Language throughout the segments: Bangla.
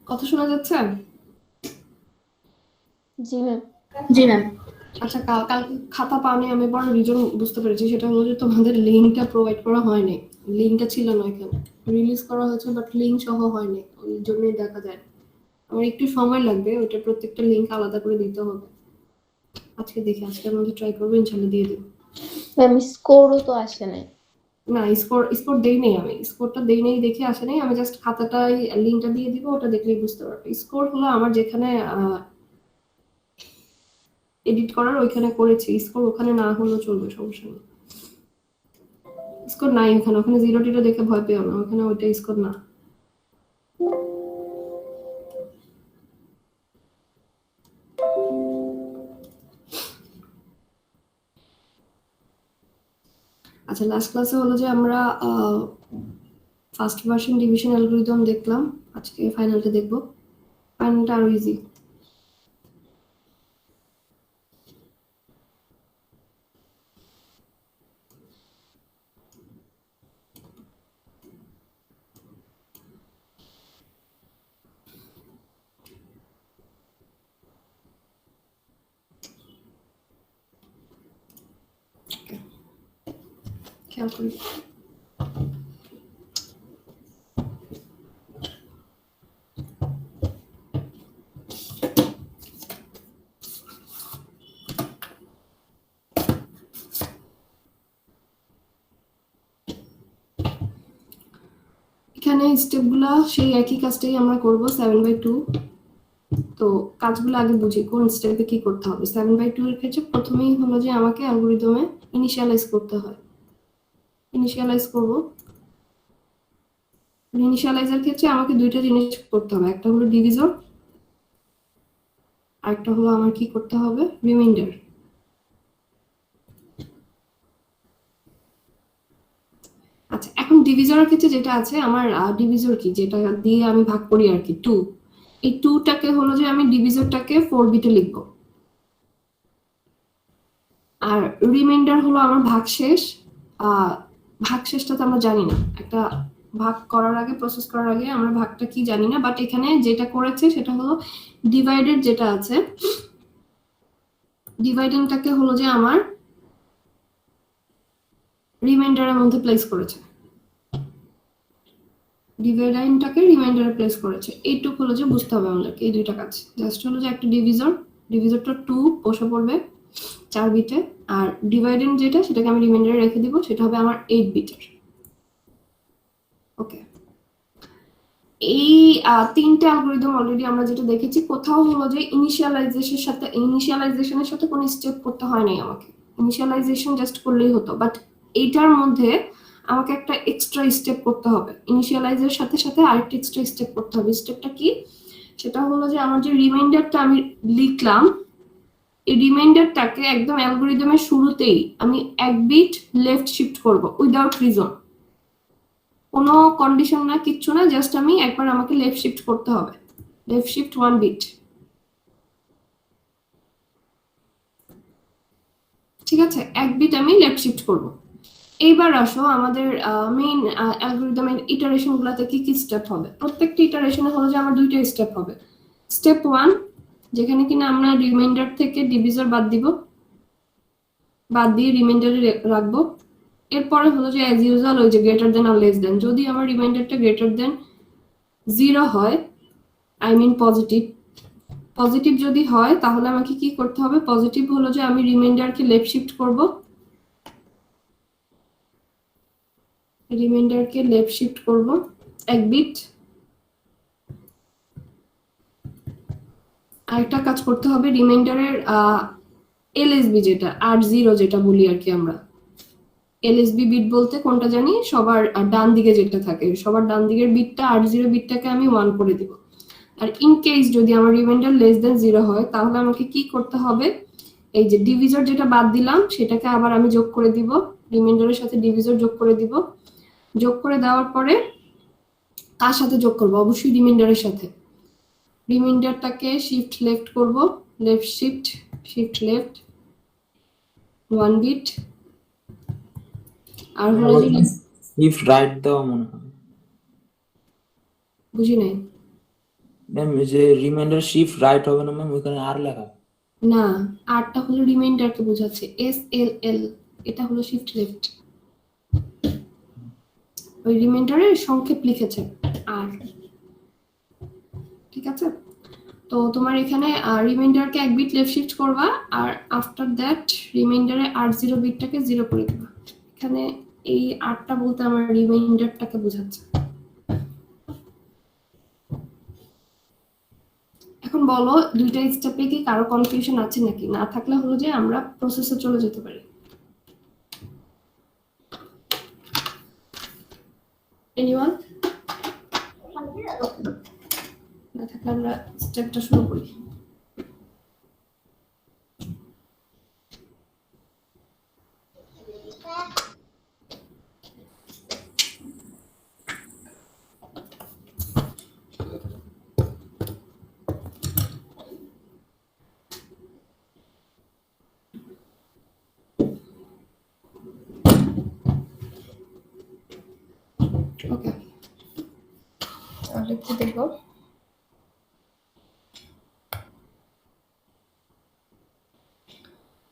কথা শোনা যাচ্ছে? জি ম্যাম। জি ম্যাম। আচ্ছা, কালকে খাতা পাওনি আমি বড় রিজন বুঝতে পেরেছি, সেটা হলো যে তোমাদের লিঙ্কটা প্রোভাইড করা হয়নি। লিঙ্কটা ছিল না এখানে, রিলিজ করা হয়েছে বাট লিঙ্ক সহ হয়নি, ওই জন্যই দেখা যায়। আমার একটু সময় লাগবে, ওইটা প্রত্যেকটা লিঙ্ক আলাদা করে দিতে হবে। আজকে দেখি, আজকের মধ্যে ট্রাই করবো, ইনশাল্লাহ দিয়ে দেবো। ম্যাম স্কোরও তো আসে নাই। না, স্কোর দেই নেই, আমি স্কোরটা দেই নেই দেখে আসে নাই, আমি জাস্ট খাতাটাই লিঙ্কটা দিয়ে দিব, ওটা দেখলেই বুঝতে পারবে। স্কোর হলো আমার যেখানে এডিট করার ওইখানে করেছি, স্কোর ওখানে না হলেও চলবে, সমস্যা নেই। স্কোর নাই ওখানে, ওখানে জিরো টিরো দেখে ভয় পেও না, ওখানে ওইটা স্কোর না। আচ্ছা, লাস্ট ক্লাসে হলো যে আমরা ফার্স্ট ভার্সন ডিভিশন অ্যালগরিদম দেখলাম, আজকে ফাইনালটা দেখবো। ফাইনালটা আরো ইজি। খেয়াল করি। এখানে স্টেপগুলো সেই একই কাজটাই আমরা করব 7/2। তো কাজগুলো আগে বুঝি কোন স্টেপে কি করতে হবে। 7/2 এর ক্ষেত্রে প্রথমেই হলো যে আমাকে অ্যালগরিদমে ইনিশিয়ালাইজ করতে হয়। ইনিশিয়ালাইজ করব। ইনিশিয়ালাইজের ক্ষেত্রে আমাকে দুইটা জিনিস করতে হবে, একটা হলো ডিভিজর, আর একটা হলো আমার কি করতে হবে, রিমাইন্ডার। আচ্ছা, এখন ডিভিজরের ক্ষেত্রে যেটা আছে আমার, ডিভিজর কি, যেটা দিয়ে আমি ভাগ করি আর কি, 2। এই 2টাকে হলো যে আমি ডিভিজরটাকে 4 বিটে লিখবো, আর রিমাইন্ডার হলো আমার ভাগশেষ। ভাগশেষটা তো আমরা জানি না, একটা ভাগ করার আগে, প্রসেস করার আগে আমরা ভাগটা কি জানি না, বাট এখানে যেটা করেছে সেটা হলো ডিভাইডেড, যেটা আছে ডিভাইডেন্টটাকে হলো যে আমার রিমাইন্ডারের মধ্যে প্লেস করেছে, ডিভাইডেন্টটাকে রিমাইন্ডারে প্লেস করেছে। এইটুকু হলো যে বুঝতে হবে আমাদেরকে, এই দুইটা কাজ। জাস্ট হলো যে একটা ডিভিজর, ডিভিজরটা 2 বসে পড়বে 4 বিটে, আর ডিভাইডেন্ট যেটা সেটাকে আমি রিমাইন্ডারে রেখে দিব, সেটা হবে আমার 8 বিটের। ওকে, এই তিনটে অ্যালগরিদম অলরেডি আমরা যেটা দেখেছি, কোথাও হলো যে ইনিশিয়ালাইজেশনের সাথে কোনো স্টেপ করতে হয় নাই আমাকে, ইনিশিয়ালাইজেশন জাস্ট করলেই হতো। বাট এইটার মধ্যে আমাকে একটা এক্সট্রা স্টেপ করতে হবে, ইনিশিয়ালাইজের সাথে সাথে আরেকটা এক্সট্রা স্টেপ করতে হবে। স্টেপটা কি? সেটা হলো যে আমার যে রিমাইন্ডারটা আমি লিখলাম, এই রিমাইন্ডারটাকে একদম অ্যালগরিদমের শুরুতেই আমি এক বিট লেফট শিফট করব উইদাউট রিজন, কোনো কন্ডিশন না, কিচ্ছু না, জাস্ট আমি একবার আমাকে লেফট শিফট করতে হবে, লেফট শিফট 1 বিট। ঠিক আছে, এক বিট আমি লেফট শিফট করব। এইবার আসো আমাদের মেইন অ্যালগরিদমের ইটারেশন গুলাতে কি কি স্টেপ হবে। প্রত্যেকটা ইটারেশনে হলো যে আমার দুইটা স্টেপ হবে। স্টেপ 1, যেখানে কিনা আমরা রিমাইন্ডার থেকে ডিভিজর বাদ দিব, বাদ দিয়ে রিমাইন্ডারে রাখবো। এরপরে হলো যে অ্যাজ ইউজুয়াল ওই যে গ্রেটার দেন আর লেস দেন, যদি আমার রিমাইন্ডারটা গ্রেটার দেন 0 হয়, আই মিন পজিটিভ, পজিটিভ যদি হয় তাহলে আমাকে কি করতে হবে, পজিটিভ হলো যে আমি রিমাইন্ডারকে লেফট শিফট করব, রিমাইন্ডারকে লেফট শিফট করব এক বিট। আরেকটা কাজ করতে হবে, রিমাইন্ডারের এলএসবি যেটা 8-0 যেটা বলি আর কি আমরা, এলএসবি বিট বলতে কোনটা জানি, সবার ডান দিকে যেটা থাকে, সবার ডান দিকের বিটটা 8-0 বিটটাকে আমি 1 করে দিব। আর ইন কেস যদি আমার রিমাইন্ডার লেস দেন 0 হয়, তাহলে আমাকে কি করতে হবে, এই যে ডিভিজর যেটা বাদ দিলাম সেটাকে আবার আমি যোগ করে দিব, রিমাইন্ডারের সাথে ডিভিজর যোগ করে দিব। যোগ করে দেওয়ার পরে কার সাথে যোগ করব, অবশ্যই রিমাইন্ডারের সাথে। রিমাইন্ডারটাকে শিফট লেফট করব, left shift, shift left 1 bit. আর হলো যে শিফট রাইট দাও মনে হয়। বুঝি নাই। ম্যাম এই যে রিমাইন্ডার শিফট রাইট হবে না ম্যাম, ওখানে আর লেখা। না, আরটা হলো রিমাইন্ডারকে বোঝাচ্ছে, SLL, এটা হলো শিফট লেফট। ওই রিমাইন্ডারের সংক্ষেপ লিখেছে আর, ঠিক আছে। তো তোমার এখানে রিমাইন্ডারকে এক বিট লেফট শিফট করবা, আর আফটার দ্যাট রিমাইন্ডারে R0 বিটটাকে 0 করে দিবা। এখানে এই আরটা বলতে আমার রিমাইন্ডারটাকে বোঝাচ্ছে। এখন বলো দুইটা স্টেপে কি কারো কনফিউশন আছে নাকি? না থাকলে হলো যে আমরা প্রসেসে চলে যেতে পারি। এনিওয়ান? না থাকলে আমরা স্টেপটা শুরু করি। ওকে, তাহলে কি দেখবো?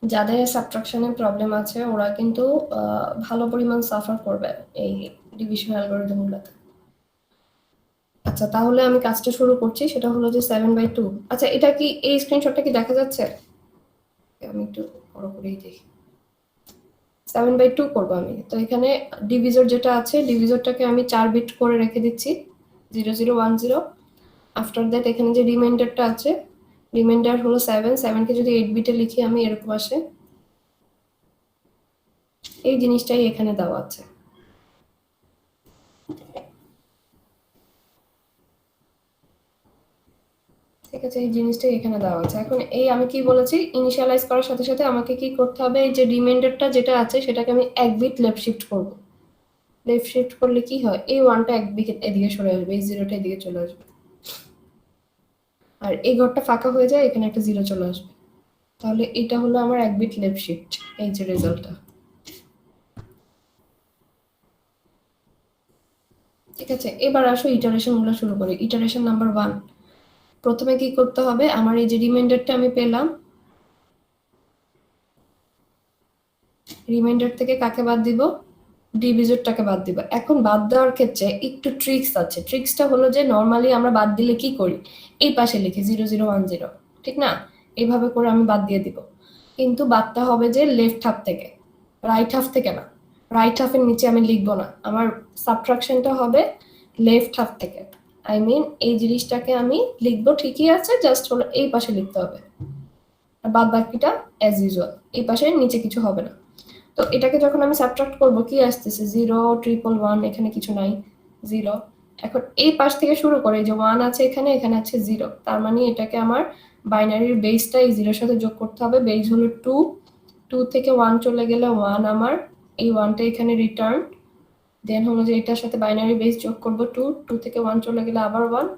যাদের সাবট্রাকশনের প্রবলেম আছে ওরা কিন্তু ভালো পরিমাণ সাফার করবে এই ডিভিশন অ্যালগরিদমগুলোতে। আচ্ছা, তাহলে আমি কাজটা শুরু করছি। সেটা হলো যে 7/2। আচ্ছা, এটা কি এই স্ক্রিনশটটা কি দেখা যাচ্ছে? আমি একটু বড় করেই দেখি। 7/2 করবো আমি। তো এখানে ডিভিজর যেটা আছে, ডিভিজরটাকে আমি 4 বিট করে রেখে দিচ্ছি, 0010। আফটার দ্যাট এখানে যে রিমাইন্ডারটা আছে, রিমাইন্ডার হলো 7কে যদি 8 বিটে লিখি আমি, এরকম আসে। এই জিনিসটাই এখানে দেওয়া আছে। ঠিক আছে, এই জিনিসটাই এখানে দেওয়া আছে। এখন এই আমি কি বলেছি, ইনিশিয়ালাইজ করার সাথে সাথে আমাকে কি করতে হবে, এই যে রিমাইন্ডারটা যেটা আছে সেটাকে আমি এক বিট লেফট শিফট করব। লেফট শিফট করলে কি হয়, এই 1টা এক বিট এদিকে সরে আসবে, এই 0টা এদিকে চলে আসবে, আর এই ঘরটা ফাঁকা হয়ে যায়, এখানে একটা 0 চলে আসবে। তাহলে এটা হলো আমার এক বিট লেফট শিফট, এই যে রেজাল্টটা। ঠিক আছে, এবার আসো ইটারেশন গুলো শুরু করি। ইটারেশন নাম্বার 1, প্রথমে কি করতে হবে, আমার এই যে রিমাইন্ডারটা আমি পেলাম, রিমাইন্ডার থেকে কাকে বাদ দিব, ডিভিজরটাকে বাদ দিব। এখন বাদ দেওয়ার ক্ষেত্রে একটু ট্রিক্স আছে। ট্রিক্সটা হলো যে নর্মালি আমরা বাদ দিলে কি করি, এই পাশে লিখি 0010, ঠিক না? এইভাবে করে আমি বাদ দিয়ে দিব। কিন্তু বাদটা হবে যে লেফট হাফ থেকে, রাইট হাফ থেকে না। রাইট হাফের নিচে আমি লিখবো না, আমার সাবট্রাকশনটা হবে লেফট হাফ থেকে। আই মিন এই জিনিসটাকে আমি লিখবো ঠিকই আছে, জাস্ট হলো এই পাশে লিখতে হবে, আর বাদ বাকিটা অ্যাজ ইউজুয়াল, এই পাশে নিচে কিছু হবে না। তো এটাকে যখন আমি সাবট্রাক্ট করব, কি আসতেছে 0, 111, এখানে কিছু নাই, 0। এখন এই পাশ থেকে শুরু করে যে 1 আছে এখানে, এখানে আছে 0, তার মানে এটাকে আমার বাইনারির বেসটা এই 0-এর সাথে যোগ করতে হবে। বেস হলো 2, 2 থেকে 1 চলে গেলে 1, আমার এই 1টা এখানে রিটার্ন। দেন হলো যে এটার সাথে বাইনারি বেস যোগ করব 2, 2 থেকে 1 চলে গেলে আবার 1,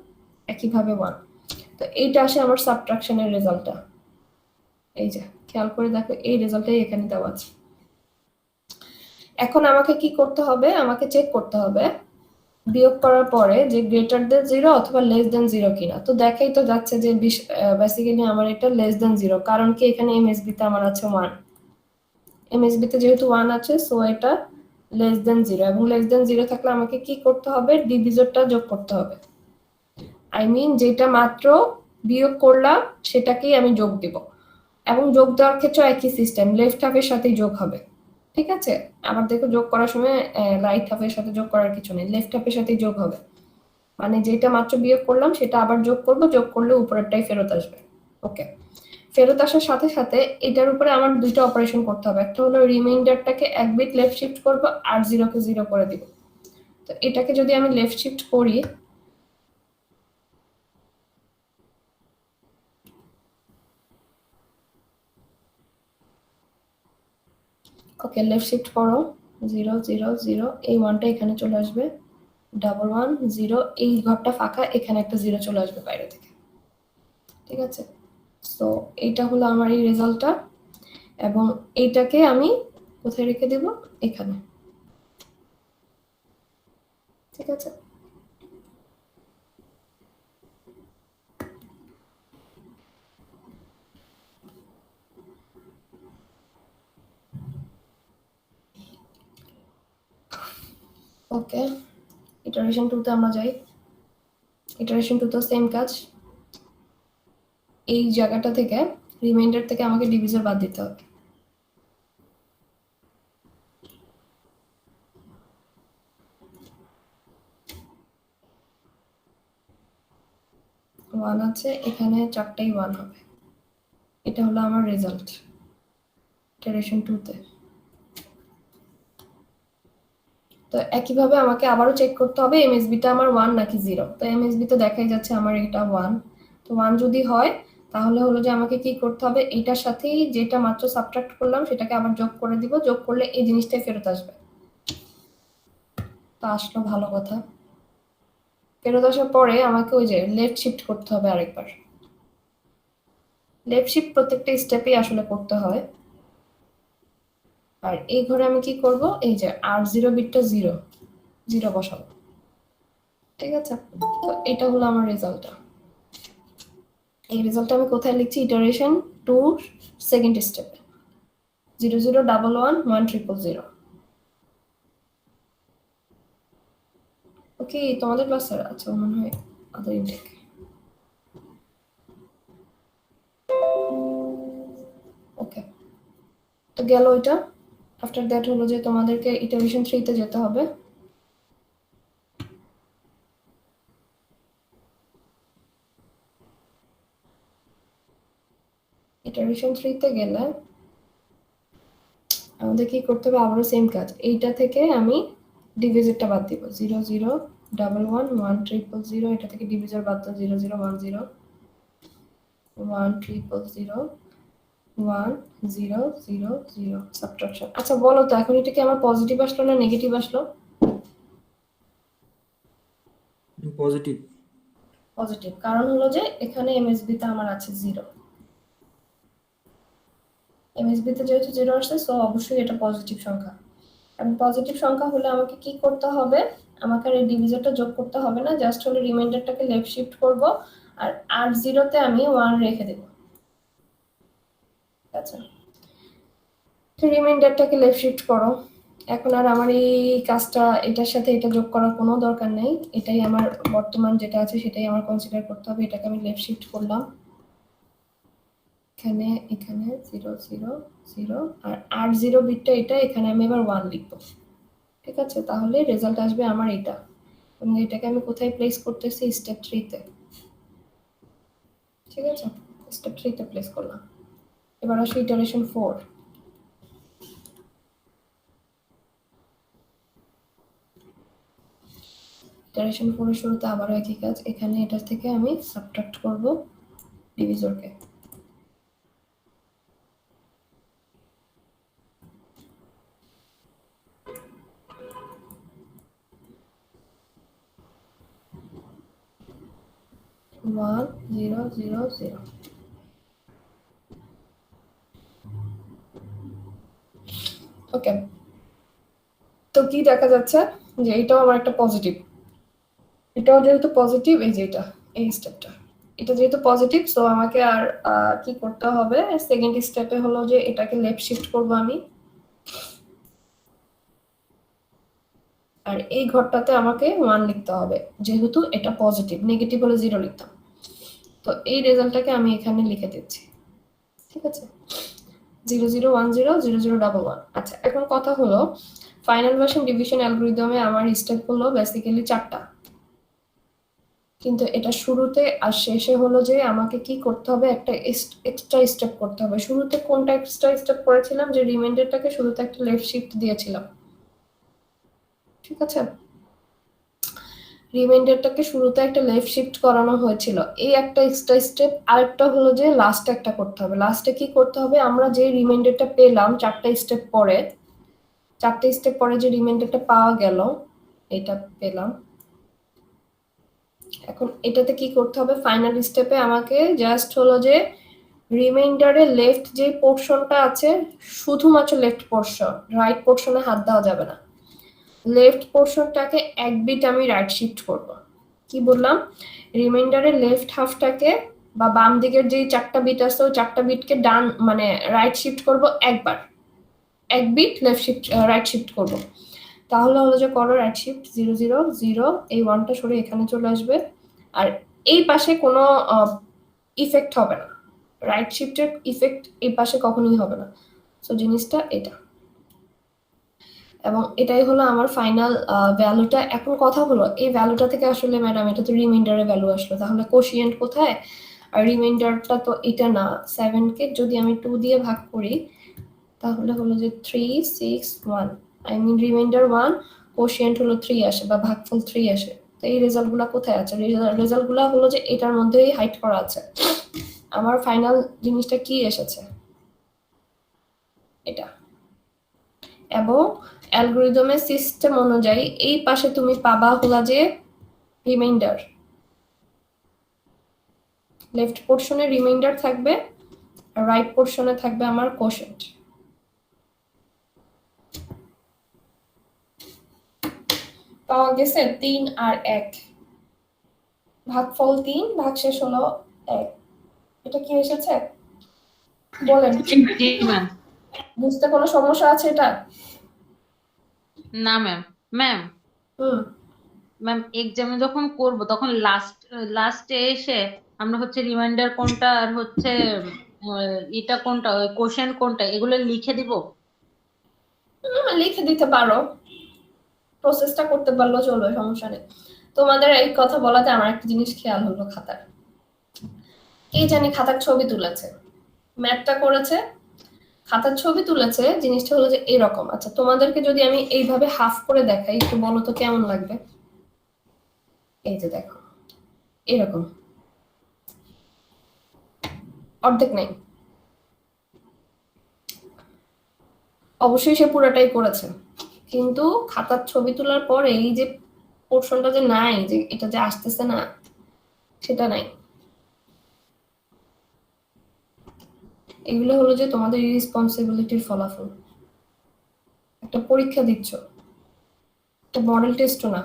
একইভাবে 1। তো এইটা আসে আমার সাবট্রাকশনের রেজাল্টটা। এই যে খেয়াল করে দেখো, এই রেজাল্টটাই এখানে দেওয়া আছে। এখন আমাকে কি করতে হবে, আমাকে চেক করতে হবে বিয়োগ করার পরে যে গ্রেটার দেন 0 অথবা লেস দেন 0 কিনা। তো দেখাই তো যাচ্ছে যে বেসিক্যালি আমার এটা লেস দেন 0, কারণ কি এখানে এমএসবি তে আমার আছে 1, এমএসবি তে যেহেতু 1 আছে, সো এটা লেস দেন 0। এবং লেস দেন 0 থাকলে আমাকে কি করতে হবে, ডিভিজরটা যোগ করতে হবে। আই মিন যেটা মাত্র বিয়োগ করলাম সেটাকেই আমি যোগ দিব, এবং যোগ দেওয়ার ক্ষেত্রে একই সিস্টেম, লেফট হাফের সাথেই যোগ হবে। ঠিক আছে, আবার দেখো যোগ করার সময় রাইট হাফের সাথে যোগ করার কিছু নেই, লেফট হাফের সাথেই যোগ হবে। মানে যেটা মাত্র বিয়োগ করলাম সেটা আবার যোগ করব, যোগ করলে উপরেরটাই ফেরত আসবে। ওকে, ফেরত আসার সাথে সাথে এটার উপরে আমার দুইটা অপারেশন করতে হবে। একটা হলো রিমাইন্ডারটাকে এক বিট লেফট শিফট করব, আর 0-কে 0 করে দিব। তো এটাকে যদি আমি লেফট শিফট করি, ওকে লেফট শিফট করো, 0-0-0, এই 1টা এখানে চলে আসবে, 1-1-0, এই ঘরটা ফাঁকা, এখানে একটা 0 চলে আসবে বাইরে থেকে। ঠিক আছে, সো এইটা হলো আমার এই রেজাল্টটা, এবং এইটাকে আমি কোথায় রেখে দেব, এখানে। ঠিক আছে, ওকে, ইটারেশন 2 তে আমরা যাই। ইটারেশন 2 তো সেম কাজ। এই জায়গাটা থেকে রিমাইন্ডার থেকে আমাকে ডিভিজর বাদ দিতে হবে। ওয়ান আছে, এখানে 4টাই 1 হবে। এটা হলো আমার রেজাল্ট ইটারেশন 2 তে। তো একইভাবে আমাকে আবারও চেক করতে হবে এমএসবিটা আমার 1 নাকি 0। তো এমএসবি তো দেখাই যাচ্ছে আমার এটা 1। তো 1 যদি হয় তাহলে হলো যে আমাকে কি করতে হবে, এটার সাথেই যেটা মাত্র সাবট্রাক্ট করলাম সেটাকে আবার যোগ করে দিব। যোগ করলে এই জিনিসটাই ফেরত আসবে। তো আসলো, ভালো কথা। ফেরত আসার পরে আমাকে ওই যে লেফট শিফট করতে হবে আরেকবার। লেফট শিফট প্রত্যেকটা স্টেপেই আসলে করতে হয়। আর এই ঘরে আমি কি করব, এই যে R0 বিটটা 0 বসাবো। ঠিক আছে, তো এটা হলো আমার রেজাল্টটা। এই রেজাল্টটা আমি কোথায় লিখছি, ইটারেশন 2 সেকেন্ড স্টেপে 00111100। ওকে, তোমাদের ক্লাসের আচ্ছা মনে হয় আদার ইনটেক। ওকে, তো গেল এটা। আফটার দ্যাট হলো যে তোমাদেরকে ইটারেশন 3 তে যেতে হবে। ইটারেশন 3 তে গেলে আমাদের কি করতে হবে, আবারও সেম কাজ। এইটা থেকে আমি ডিভিজরটা বাদ দিব, 00111100। এটা থেকে ডিভিজর বাদ দাও, 0010101000 সাবট্রাকশন। আচ্ছা বলো তো, এখন এটা কি আমার পজিটিভ আসলো না নেগেটিভ আসলো? পজিটিভ। পজিটিভ, কারণ হলো যে এখানে এমএসবি তে আমার আছে 0। এমএসবি তে যেহেতু 0 আসছে, সো অবশ্যই এটা পজিটিভ সংখ্যা। এবং পজিটিভ সংখ্যা হলে আমাকে কি করতে হবে, আমাকে আর এই ডিভিজরটা যোগ করতে হবে না, জাস্ট হলো রিমাইন্ডারটাকে লেফট শিফট করব আর R0 তে আমি 1 রেখে দেব। আচ্ছা, তো রিমাইন্ডারটাকে লেফট শিফট করো। এখন আর আমার এই কাজটা এটার সাথে এটা যোগ করার কোনো দরকার নেই। এটাই আমার বর্তমান যেটা আছে সেটাই আমার কনসিডার করতে হবে। এটাকে আমি লেফট শিফট করলাম, এখানে এখানে 000 আর R0 বিটটা এটা, এখানে আমি এবার 1 লিখব। ঠিক আছে, তাহলে রেজাল্ট আসবে আমার এটা। এবং এটাকে আমি কোথায় প্লেস করতেছি, স্টেপ 3 তে। ঠিক আছে, স্টেপ 3 তে প্লেস করলাম। এবার আসি ইটারেশন 4। ইটারেশন 4 এর শুরুতে আবারও একই কাজ। এখানে এটা থেকে আমি সাবট্রাক্ট করব ডিভিজরকে। ওয়ান 000। ওকে, তো কি দেখা যাচ্ছে যে এটাও আমার একটা পজিটিভ। এটাও যেহেতু পজিটিভ, এই যে এটা, এই স্টেপটা এটা যেহেতু পজিটিভ, সো আমাকে আর কি করতে হবে, সেকেন্ড স্টেপে হলো যে এটাকে লেফট শিফট করব আমি। আর এই ঘরটাতে আমাকে 1 লিখতে হবে, যেহেতু এটা পজিটিভ। নেগেটিভ হলে 0 লিখতাম। তো এই রেজাল্টটাকে আমি এখানে লিখে দিচ্ছি। ঠিক আছে, 00100011। আচ্ছা, এখন কথা হলো ফাইনাল ভার্সন ডিভিশন অ্যালগরিদমে আমার স্টেপ হলো বেসিক্যালি 4টা। কিন্তু এটা শুরুতে আর শেষে হলো যে আমাকে কি করতে হবে, একটা এক্সট্রা স্টেপ করতে হবে। শুরুতে কোনটা এক্সট্রা স্টেপ করেছিলাম, যে রিমাইন্ডারটাকে শুরুতে একটা লেফট শিফট দিয়েছিলাম। ঠিক আছে, রিমাইন্ডারটাকে শুরুতে একটা লেফট শিফট করানো হয়েছিল, এই একটা এক্সট্রা স্টেপ। আরেকটা হলো যে লাস্টে একটা করতে হবে। লাস্টে কি করতে হবে, আমরা যে রিমাইন্ডারটা পেলাম 4টা স্টেপ পরে, 4টে স্টেপ পরে যে রিমাইন্ডারটা পাওয়া গেল, এটা পেলাম। এখন এটাতে কি করতে হবে, ফাইনাল স্টেপে আমাকে জাস্ট হলো যে রিমাইন্ডারের লেফট যে পোর্শনটা আছে, শুধুমাত্র লেফট পোর্শন, রাইট পোর্শনে হাত দেওয়া যাবে না। লেফট পোর্শনটাকে এক বিট আমি রাইট শিফট করব। কি বললাম, রিমাইন্ডারের লেফট হাফটাকে বা বাম দিকের যে 4টা বিট আছে, ওই 4টা বিটকে ডান মানে রাইট শিফট করব একবার, এক bit left shift right shift করব। তাহলে হলো যে করো রাইট শিফট 0 0 0, এই 1টা সরে এখানে চলে আসবে, আর এই পাশে কোনো ইফেক্ট হবে না, রাইট শিফটের ইফেক্ট এই পাশে কখনোই হবে না। সো জিনিসটা এটা, এবং এটাই হলো আমার ফাইনাল ভ্যালুটা। এখন কথা হলো এই ভ্যালুটা থেকে আসলে ম্যাডাম এটা তো রিমাইন্ডারের ভ্যালু আসলো, তাহলে কোশিয়েন্ট কোথায়? আর রিমাইন্ডারটা তো এটা না, 7কে যদি আমি 2 দিয়ে ভাগ করি তাহলে হলো যে 3 6 1, আই মিন রিমাইন্ডার 1, কোশিয়েন্ট হলো 3 আসে বা ভাগফল 3 আসে। তো এই রেজাল্টগুলো কোথায় আছে? রেজাল্টগুলো হলো যে এটার মধ্যেই হাইড করা আছে। আমার ফাইনাল জিনিসটা কি এসেছে? এটা। এবং অ্যালগরিদমের সিস্টেম অনুযায়ী এই পাশে তুমি পাবা হলো যে রিমাইন্ডার, লেফট পোর্শনে রিমাইন্ডার থাকবে আর রাইট পোর্শনে থাকবে আমার কোশেন্ট। পাওয়া গেছে 3 আর 1, ভাগফল 3, ভাগশেষ হলো 1। এটা কি এসেছে বলেন? জি ম্যাম। বুঝতে কোনো সমস্যা আছে এটা? না ম্যাম। ম্যাম হুম ম্যাম এক্সামে যখন করব তখন লাস্টে এসে আমরা হচ্ছে রিমাইন্ডার কোনটা আর হচ্ছে এটা কোনটা, ওই কোশ্চেন কোনটা, এগুলো লিখে দিব। লিখে দিতে পারো, প্রসেসটা করতে পারলেও চলবে, সমস্যা নেই। তোমাদের এই কথা বলাতে আমার একটা জিনিস খেয়াল হলো, খাতার কে জানি খাতার ছবি তুলেছে, ম্যাথটা করেছে, খাতার ছবি তুলেছে, জিনিসটা হলো যে এরকম। আচ্ছা তোমাদেরকে যদি আমি এইভাবে হাফ করে দেখাই, একটু বলো তো কেমন লাগবে? এই যে দেখো এরকম, অর্ধেক নাই। অবশ্যই সে পুরাটাই করেছে, কিন্তু খাতার ছবি তোলার পরে এই যে পোর্শনটা যে নাই, যে এটা যে আসতেছে না, সেটা নাই। এগুলো হলো যে তোমাদের রেসপন্সিবিলিটির ফলাফল। একটা পরীক্ষা দিচ্ছ, একটা মডেল টেস্টও না।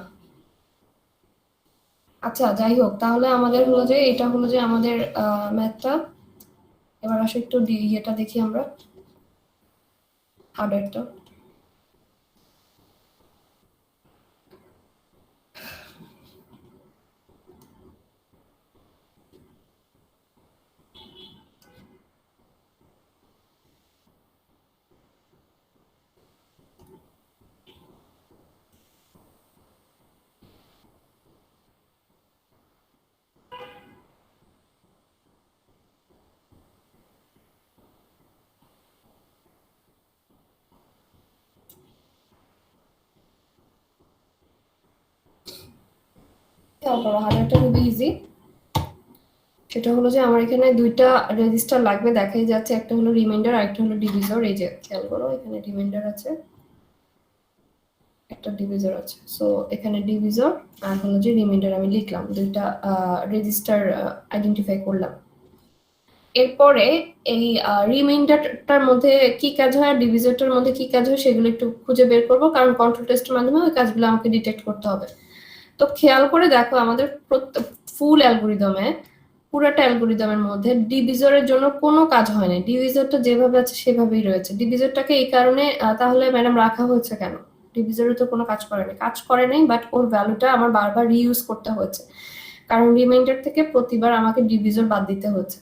আচ্ছা যাই হোক, তাহলে আমাদের হলো যে এটা হলো যে আমাদের ম্যাথটা। এবার আসো একটু ইয়েটা দেখি আমরা, হার্ডওয়্যারটা। খেয়াল করো হার্ডওয়্যারটা খুবই ইজি। সেটা হলো যে আমার এখানে দুইটা রেজিস্টার লাগবে, দেখাই যাচ্ছে, একটা হলো রিমাইন্ডার আর একটা হলো ডিভিজর। এই যে খেয়াল করো এখানে রিমাইন্ডার আছে, একটা ডিভিজর আছে। সো এখানে ডিভিজর আর হলো যে রিমাইন্ডার আমি লিখলাম, দুইটা রেজিস্টার আইডেন্টিফাই করলাম। এরপরে এই রিমাইন্ডারটার মধ্যে কি কাজ হয় আর ডিভিজরটার মধ্যে কি কাজ হয় সেগুলো একটু খুঁজে বের করব, কারণ কন্ট্রোল টেস্টের মাধ্যমে ওই কাজগুলো আমাকে ডিটেক্ট করতে হবে। তো খেয়াল করে দেখো আমাদের ফুল অ্যালগরিদমে, পুরোটা অ্যালগরিদমের মধ্যে ডিভিজরের জন্য কোনো কাজ হয়নি, ডিভিজরটা যেভাবে আছে সেভাবেই রয়েছে। ডিভিজরটাকে এই কারণে তাহলে ম্যাডাম রাখা হয়েছে কেন? ডিভিজরে তো কোনো কাজ করে নাই, বাট ওর ভ্যালুটা আমার বারবার রিইউজ করতে হয়েছে, কারণ রিমাইন্ডার থেকে প্রতিবার আমাকে ডিভিজর বাদ দিতে হচ্ছে,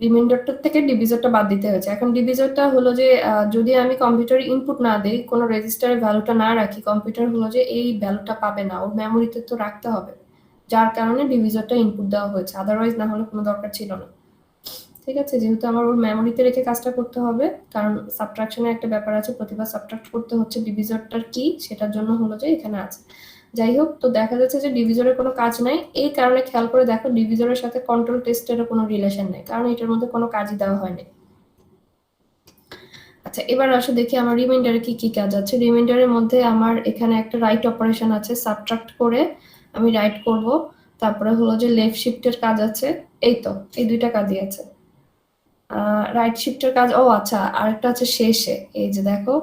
রিমাইন্ডারটার থেকে ডিভিজরটা বাদ দিতে হয়েছে। এখন ডিভিজরটা হলো যে যদি আমি কম্পিউটারে ইনপুট না দেই, কোনো রেজিস্টারের ভ্যালুটা না রাখি, কম্পিউটার হলো যে এই ভ্যালুটা পাবে না, ওর মেমোরিতে তো রাখতে হবে, যার কারণে ডিভিজরটা ইনপুট দেওয়া হয়েছে, আদারওয়াইজ না হলে কোনো দরকার ছিল না। ঠিক আছে, যেহেতু আমার ওর মেমোরিতে রেখে কাজটা করতে হবে, কারণ সাবট্রাকশনের একটা ব্যাপার আছে, প্রতিবার সাবট্রাক্ট করতে হচ্ছে, ডিভিজরটার কি সেটার জন্য হলো যে এখানে আছে। যাই হোক, তো দেখা যাচ্ছে যে ডিভিজরের কোনো কাজ নাই, এই কারণে খেয়াল করে দেখো ডিভিজরের সাথে কন্ট্রোল টেস্টেরও কোনো রিলেশন নেই, কারণ এটার মধ্যে কোনো কাজই দেওয়া হয়নি। আচ্ছা এবার আসো দেখি আমার রিমাইন্ডারে কি কি কাজ আছে। রিমাইন্ডারের মধ্যে আমার এখানে একটা রাইট অপারেশন আছে, সাবট্রাক্ট করে আমি রাইট করব, তারপরে হলো যে লেফট শিফটের কাজ আছে, এই তো এই দুইটা কাজই আছে। রাইট শিফটের কাজ, ও আচ্ছা আরেকটা আছে শেষে, এই যে দেখো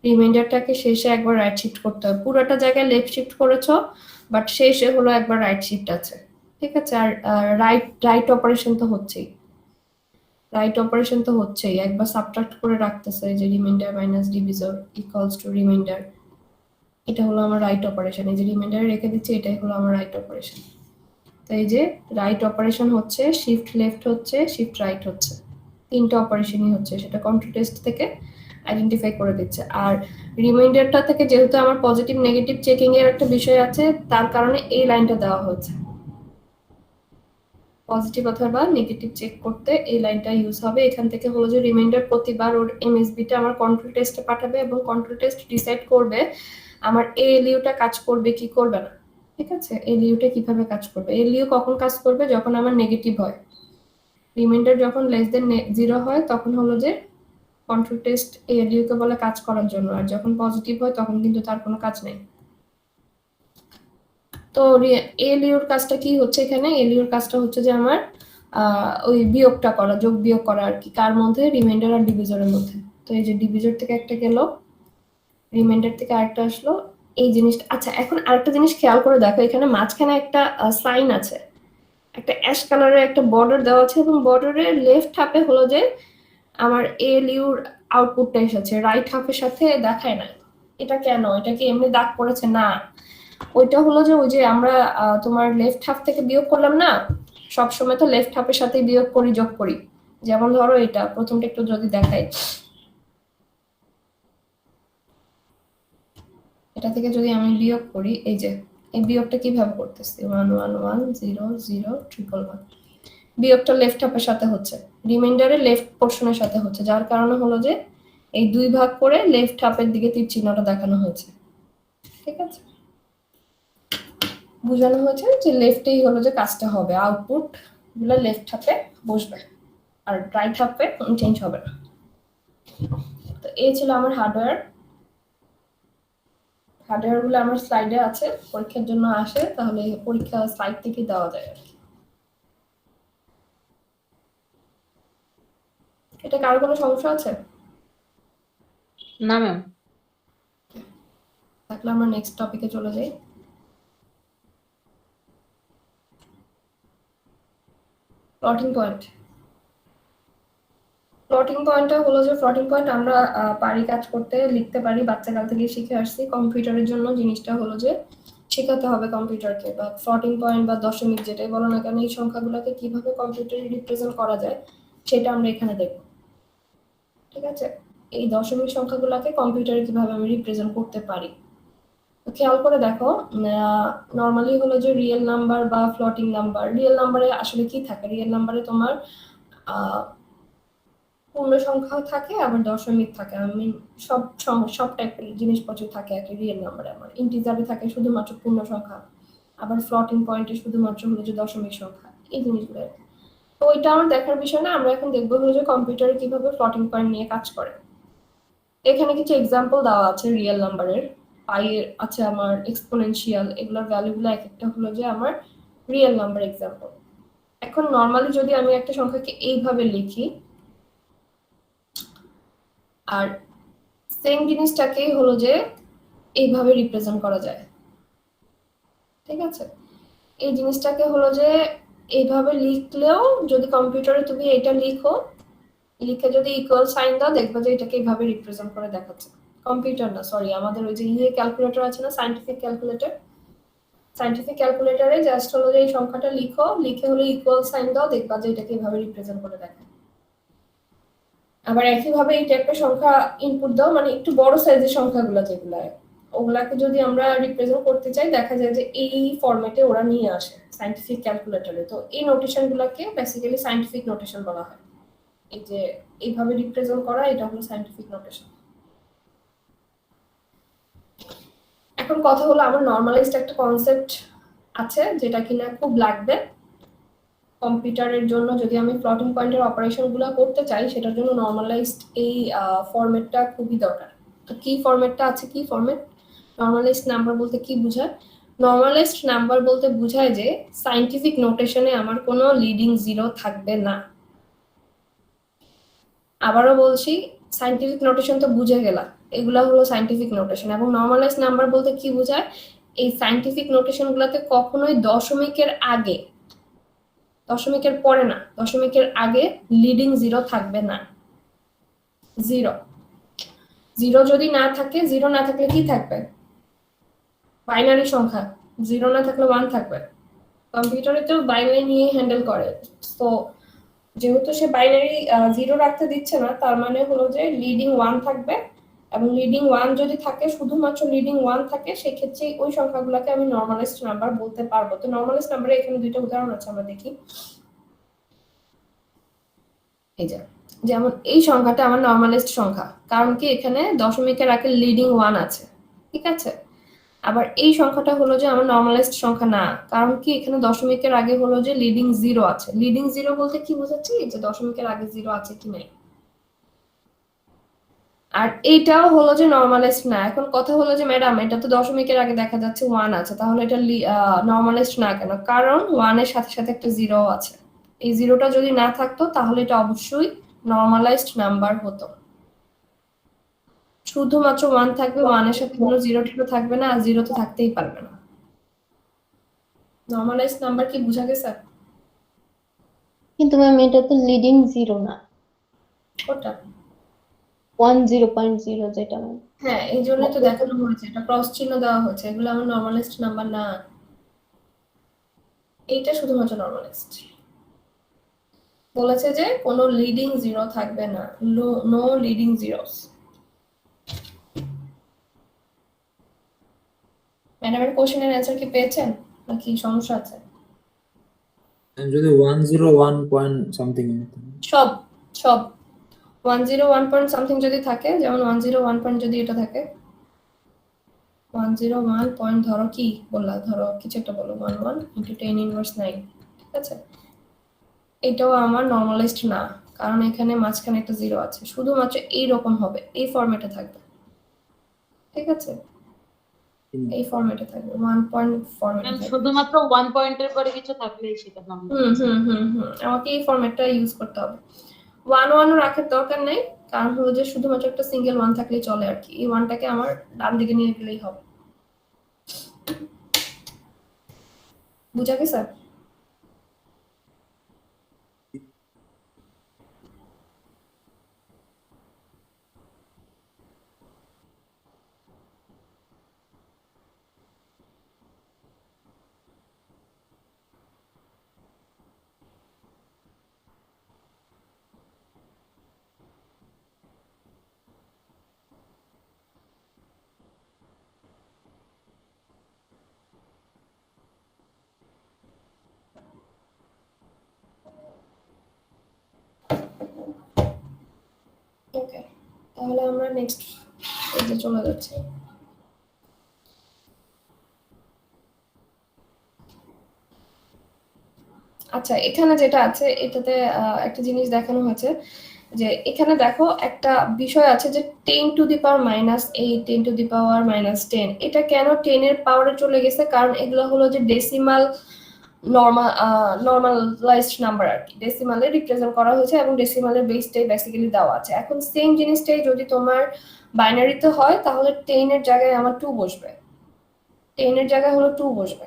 রিমাইন্ডারটাকে শেষে একবার রাইট শিফট করতে হবে, পুরোটা জায়গায় লেফট শিফট করেছো, বাট শেষে হলো একবার রাইট শিফট আছে। ঠিক আছে, আর রাইট অপারেশন তো হচ্ছেই, একবার সাবট্রাক্ট করে রাখতেছে, এই যে reminder minus divisor equals to reminder, এটা হলো আমার রাইট অপারেশন, এই যে রিমাইন্ডারে রেখে দিচ্ছি, এটাই হলো আমার রাইট অপারেশন। তো এই যে রাইট অপারেশন হচ্ছে, শিফট লেফট হচ্ছে, শিফট রাইট হচ্ছে, তিনটা অপারেশনই হচ্ছে, সেটা কন্ট্রোল টেস্ট থেকে আইডেন্টিফাই করে দিচ্ছে। আর রিমাইন্ডারটা থেকে যেহেতু আমার পজিটিভ নেগেটিভ চেকিং এর একটা বিষয় আছে, তার কারণে এই লাইনটা দেওয়া হয়েছে, পজিটিভ অথবা নেগেটিভ চেক করতে এই লাইনটা ইউজ হবে। এখান থেকে হলো যে রিমাইন্ডার প্রতিবার ওর এমএসবিটা আমার কন্ট্রোল টেস্টে পাঠাবে এবং কন্ট্রোল টেস্ট ডিসাইড করবে আমার এএলইউটা কাজ করবে কি করবে না। ঠিক আছে, এলইউটা কিভাবে কাজ করবে, এলইউ কখন কাজ করবে, যখন আমার নেগেটিভ হয়। রিমাইন্ডার যখন লেস দেন 0 হয় তখন হলো যে কন্ট্রোল টেস্ট এলইউ কে বলে কাজ করার জন্য, আর যখন পজিটিভ হয় তখন কিন্তু তার কোনো কাজ নেই। তো এলইউর কাজটা কি হচ্ছে এখানে, এলইউর কাজটা হচ্ছে যে আমার ওই বিয়োগটা করা, যোগ বিয়োগ করা আর কি, কার মধ্যে, রিমাইন্ডার আর ডিভিজরের মধ্যে। তো এই যে ডিভিজর থেকে একটা গেল, রিমাইন্ডার থেকে আরেকটা আসলো, এই জিনিসটা। আচ্ছা, এখন আরেকটা জিনিস খেয়াল করে দেখো, এখানে মাঝখানে একটা সাইন আছে, একটা অ্যাশ কালারের একটা বর্ডার দেওয়া আছে, এবং বর্ডারের লেফট হাফে হলো যে আমার এলইউর আউটপুটটা এসেছে, রাইট হাফের সাথে দেখায় না। এটা কেন, এটা কি এমনি দাগ পড়েছে? না, ওইটা হলো যে ওই যে আমরা তোমার লেফট হাফ থেকে বিয়োগ করলাম না, সবসময় তো লেফট হাফের সাথে বিয়োগ করি, যোগ করি। যেমন ধরো এটা প্রথমটা একটু যদি দেখাই, এটা থেকে যদি আমি বিয়োগ করি, এই যে এই বিয়োগটা কিভাবে করতেছি, 1 1 1 0 0 1 1 বিয়োগটা লেফট হাফের সাথে হচ্ছে, রিমাইন্ডারে লেফট পোর্শনের সাথে হচ্ছে, যার কারণে হলো যে এই দুই ভাগ করে লেফট হাফের দিকে তীর চিহ্নটা দেখানো হয়েছে। ঠিক আছে, বোঝানো হয়েছে যে লেফটেই হলো যে কাজটা হবে, আউটপুট গুলো লেফট হাফে বসবে, আর রাইট হাফে চেঞ্জ হবে না। তো এই ছিল আমার হার্ডওয়্যার। হার্ডওয়্যার গুলো আমার স্লাইডে আছে, পরীক্ষার জন্য আসে, তাহলে পরীক্ষা স্লাইড থেকে দেওয়া যায় আর কি। এটা কারো কোনো সমস্যা আছে? না ম্যাম। তাহলে আমরা নেক্সট টপিকে চলে যাই। Plotting point. প্লটিং পয়েন্টটা হলো যে, প্লটিং পয়েন্ট আমরা পারি কাজ করতে, লিখতে পারি, বাচ্চাকাল থেকে শিখে আসছি। কম্পিউটারের জন্য জিনিসটা হলো যে শেখাতে হবে কম্পিউটারকে, বা প্লটিং পয়েন্ট বা দশমিক যেটাই বলো না কেন, এই সংখ্যাগুলোকে কিভাবে কম্পিউটারে রিপ্রেজেন্ট করা যায় সেটা আমরা এখানে দেখব। ঠিক আছে, এই দশমিক সংখ্যাগুলোকে কম্পিউটারে কিভাবে আমি রিপ্রেজেন্ট করতে পারি। তো খেয়াল করে দেখো, নর্মালি হলো যে রিয়েল নাম্বার বা ফ্লোটিং নাম্বার, রিয়েল নাম্বারে আসলে কি থাকে, রিয়েল নাম্বারে তোমার পূর্ণ সংখ্যাও থাকে, আবার দশমিক থাকে, আমি সব টাইপের জিনিসপত্র থাকে আর কি রিয়েল নাম্বারে। আমার ইন্টিজারে থাকে শুধুমাত্র পূর্ণ সংখ্যা, আবার ফ্লোটিং পয়েন্টে শুধুমাত্র হলো যে দশমিক সংখ্যা, এই জিনিসগুলো। তো ওইটা আমার দেখার বিষয় না, আমরা এখন দেখবো হলো যে কম্পিউটারে কিভাবে ফ্লোটিং পয়েন্ট নিয়ে কাজ করে। এখানে কিছু এক্সাম্পল দেওয়া আছে রিয়েল নাম্বারের, পাই আছে আমার, এক্সপোনেনশিয়াল, এগুলোর ভ্যালুগুলো এক একটা হলো যে আমার রিয়েল নাম্বার এক্সাম্পল। এখন নর্মালি যদি আমি একটা সংখ্যাকে এইভাবে লিখি, আর সেম জিনিসটাকেই হলো যে এইভাবে রিপ্রেজেন্ট করা যায়। ঠিক আছে, এই জিনিসটাকে হলো যে এইভাবে লিখলেও, যদি কম্পিউটারে তুমি এটা লিখো, লিখে যদি ইকুয়াল সাইন দাও, দেখবে যে এটাকে এইভাবে রিপ্রেজেন্ট করে দেখাচ্ছে। কম্পিউটার না, সরি, আমাদের ওই যে ক্যালকুলেটর আছে না, সায়েন্টিফিক ক্যালকুলেটর, সায়েন্টিফিক ক্যালকুলেটরে জাস্ট হলো যে এই সংখ্যাটা লিখো, লিখে হলো ইকুয়াল সাইন দাও, দেখবা যে এটাকে এইভাবে রিপ্রেজেন্ট করে দেখায়। আবার একইভাবে এই টাইপের সংখ্যা ইনপুট দাও, মানে একটু বড় সাইজের সংখ্যাগুলো যেগুলো, ওগুলাকে যদি আমরা রিপ্রেজেন্ট করতে চাই, দেখা যায় যে এই ফরম্যাটে ওরা নিয়ে আসে সায়েন্টিফিক ক্যালকুলেটরে। তো এই নোটেশন গুলাকে বেসিক্যালি সায়েন্টিফিক নোটেশন বলা হয়। এই যে এইভাবে রিপ্রেজেন্ট করা, এটা হলো সায়েন্টিফিক নোটেশন। এখন কথা হলো, আমার নর্মালাইজড একটা কনসেপ্ট আছে যেটা কিনা খুব লাগবে কম্পিউটারের জন্য। যদি আমি ফ্লোটিং পয়েন্টের অপারেশন গুলো করতে চাই, সেটার জন্য নর্মালাইজড এই ফরম্যাটটা খুবই দরকার। তো কি ফরম্যাটটা আছে, কি ফরম্যাট? নর্মালাইজড নাম্বার বলতে কি বোঝায়? নর্মালাইজড নাম্বার বলতে বোঝায় যে সায়েন্টিফিক নোটেশনে আমার কোনো লিডিং জিরো থাকবে না। আবারও বলছি, সায়েন্টিফিক নোটেশন তো বুঝে গেলা, এগুলা হলো সায়েন্টিফিক নোটেশন। এবং নর্মালাইজড নাম্বার বলতে কি বোঝায়? এই সায়েন্টিফিক নোটেশন গুলাতে কখনোই দশমিকের আগে, দশমিকের পরে না, দশমিকের আগে লিডিং জিরো থাকবে না। জিরো, জিরো যদি না থাকে, জিরো না থাকলে কি থাকবে? বাইনারি সংখ্যা, 0 না থাকলে 1 থাকবে। কম্পিউটারে তো বাইনারি নিয়ে হ্যান্ডেল করে, তো যেহেতু সে বাইনারি 0 রাখতে দিচ্ছে না, তার মানে হলো যে লিডিং 1 থাকবে, এবং লিডিং 1 যদি থাকে, শুধুমাত্র লিডিং 1 থাকে, সেক্ষেত্রে ওই সংখ্যাগুলোকে আমি নরমালাইজড নাম্বার বলতে পারবো। তো নরমালাইজড নাম্বারে এখানে দুইটা উদাহরণ আছে, আমরা দেখি। এই যে যেমন এই সংখ্যাটা আমার নরমালাইজড সংখ্যা, কারণ কি এখানে দশমিকের আগে লিডিং 1 আছে, ঠিক আছে। আবার এই সংখ্যাটা হলো যে আমার নরমালাইজড সংখ্যা না, কারণ কি এখানে দশমিকের আগে হলো যে লিডিং 0 আছে। লিডিং 0 বলতে কি বোঝাচ্ছি, যে দশমিকের আগে 0 আছে কি নাই। আর এইটাও হলো যে নরমালাইজড না। এখন কথা হলো যে ম্যাডাম, এটা তো দশমিকের আগে দেখা যাচ্ছে 1 আছে, তাহলে এটা নরমালাইজড না কেন? কারণ 1 এর সাথে সাথে একটা 0 আছে। এই 0টা যদি না থাকতো তাহলে এটা অবশ্যই নরমালাইজড নাম্বার হতো। শুধুমাত্র 1 থাকবে, 1 এর সাথে কোনো 0 টিরো থাকবে না, আর 0 তো থাকতেই পারবে না। নরমালাইজড নাম্বার কি বুঝা গেছে? কিন্তু ম্যাম এটা তো লিডিং 0 না, কোনটা? 10.0 যেটা ম্যাম। হ্যাঁ, এই জন্যই তো দেখানো হয়েছে, এটা ক্রস চিহ্ন দেওয়া হয়েছে, এগুলো আমার নরমালাইজড নাম্বার না। এইটা শুধুমাত্র নরমালাইজড। বলেছে যে কোনো লিডিং 0 থাকবে না, নো লিডিং জিরোস। ম্যাডামের কোশ্চেনের অ্যান্সার কি পেয়েছেন, নাকি সমস্যা আছে? যদি 101 পয়েন্ট সামথিং, সব সব 101 পয়েন্ট সামথিং যদি থাকে, যেমন 101 পয়েন্ট যদি এটা থাকে, 101 পয়েন্ট ধরো কি বললা, ধরো কিছু একটা বলো, 11 ইন্টু 10 ইনভার্স 9, ঠিক আছে। এটাও আমার নরমালাইজড না, কারণ এখানে মাঝখানে একটা 0 আছে। শুধুমাত্র এইরকম হবে, এই ফরম্যাটে থাকবে, ঠিক আছে। এই ফরম্যাটে থাকবে, 1 পয়েন্ট ফরম্যাটে থাকবে। শুধুমাত্র 1 পয়েন্টের পরে কিছু থাকলেই সেটা নাম্বার। আমাকে এই ফরম্যাটটা ইউজ করতে হবে। 1 রাখার দরকার নেই, কারণ হলো যে শুধুমাত্র একটা সিঙ্গেল 1 থাকলেই চলে আর কি। এই 1টাকে আমার ডান দিকে নিয়ে গেলেই হবে। বুঝা গেছে? ওকে, তাহলে আমরা নেক্সট পেজে চলে যাচ্ছি। আচ্ছা, এখানে যেটা আছে এটাতে একটা জিনিস দেখানো হয়েছে, যে এখানে দেখো একটা বিষয় আছে যে 10 to the power -8, 10 to the পাওয়ার -10। এটা কেন 10 এর পাওয়ারে চলে গেছে? কারণ এগুলো হলো যে ডেসিমাল নরমালাইজড নাম্বার আর কি, ডেসিমালে রিপ্রেজেন্ট করা হয়েছে, এবং ডেসিমালের বেসটাই বেসিক্যালি দেওয়া আছে। এখন সেম জিনিসটাই যদি তোমার বাইনারিতে হয়, তাহলে 10 এর জায়গায় আমার 2 বসবে, 10 এর জায়গায় হলো 2 বসবে।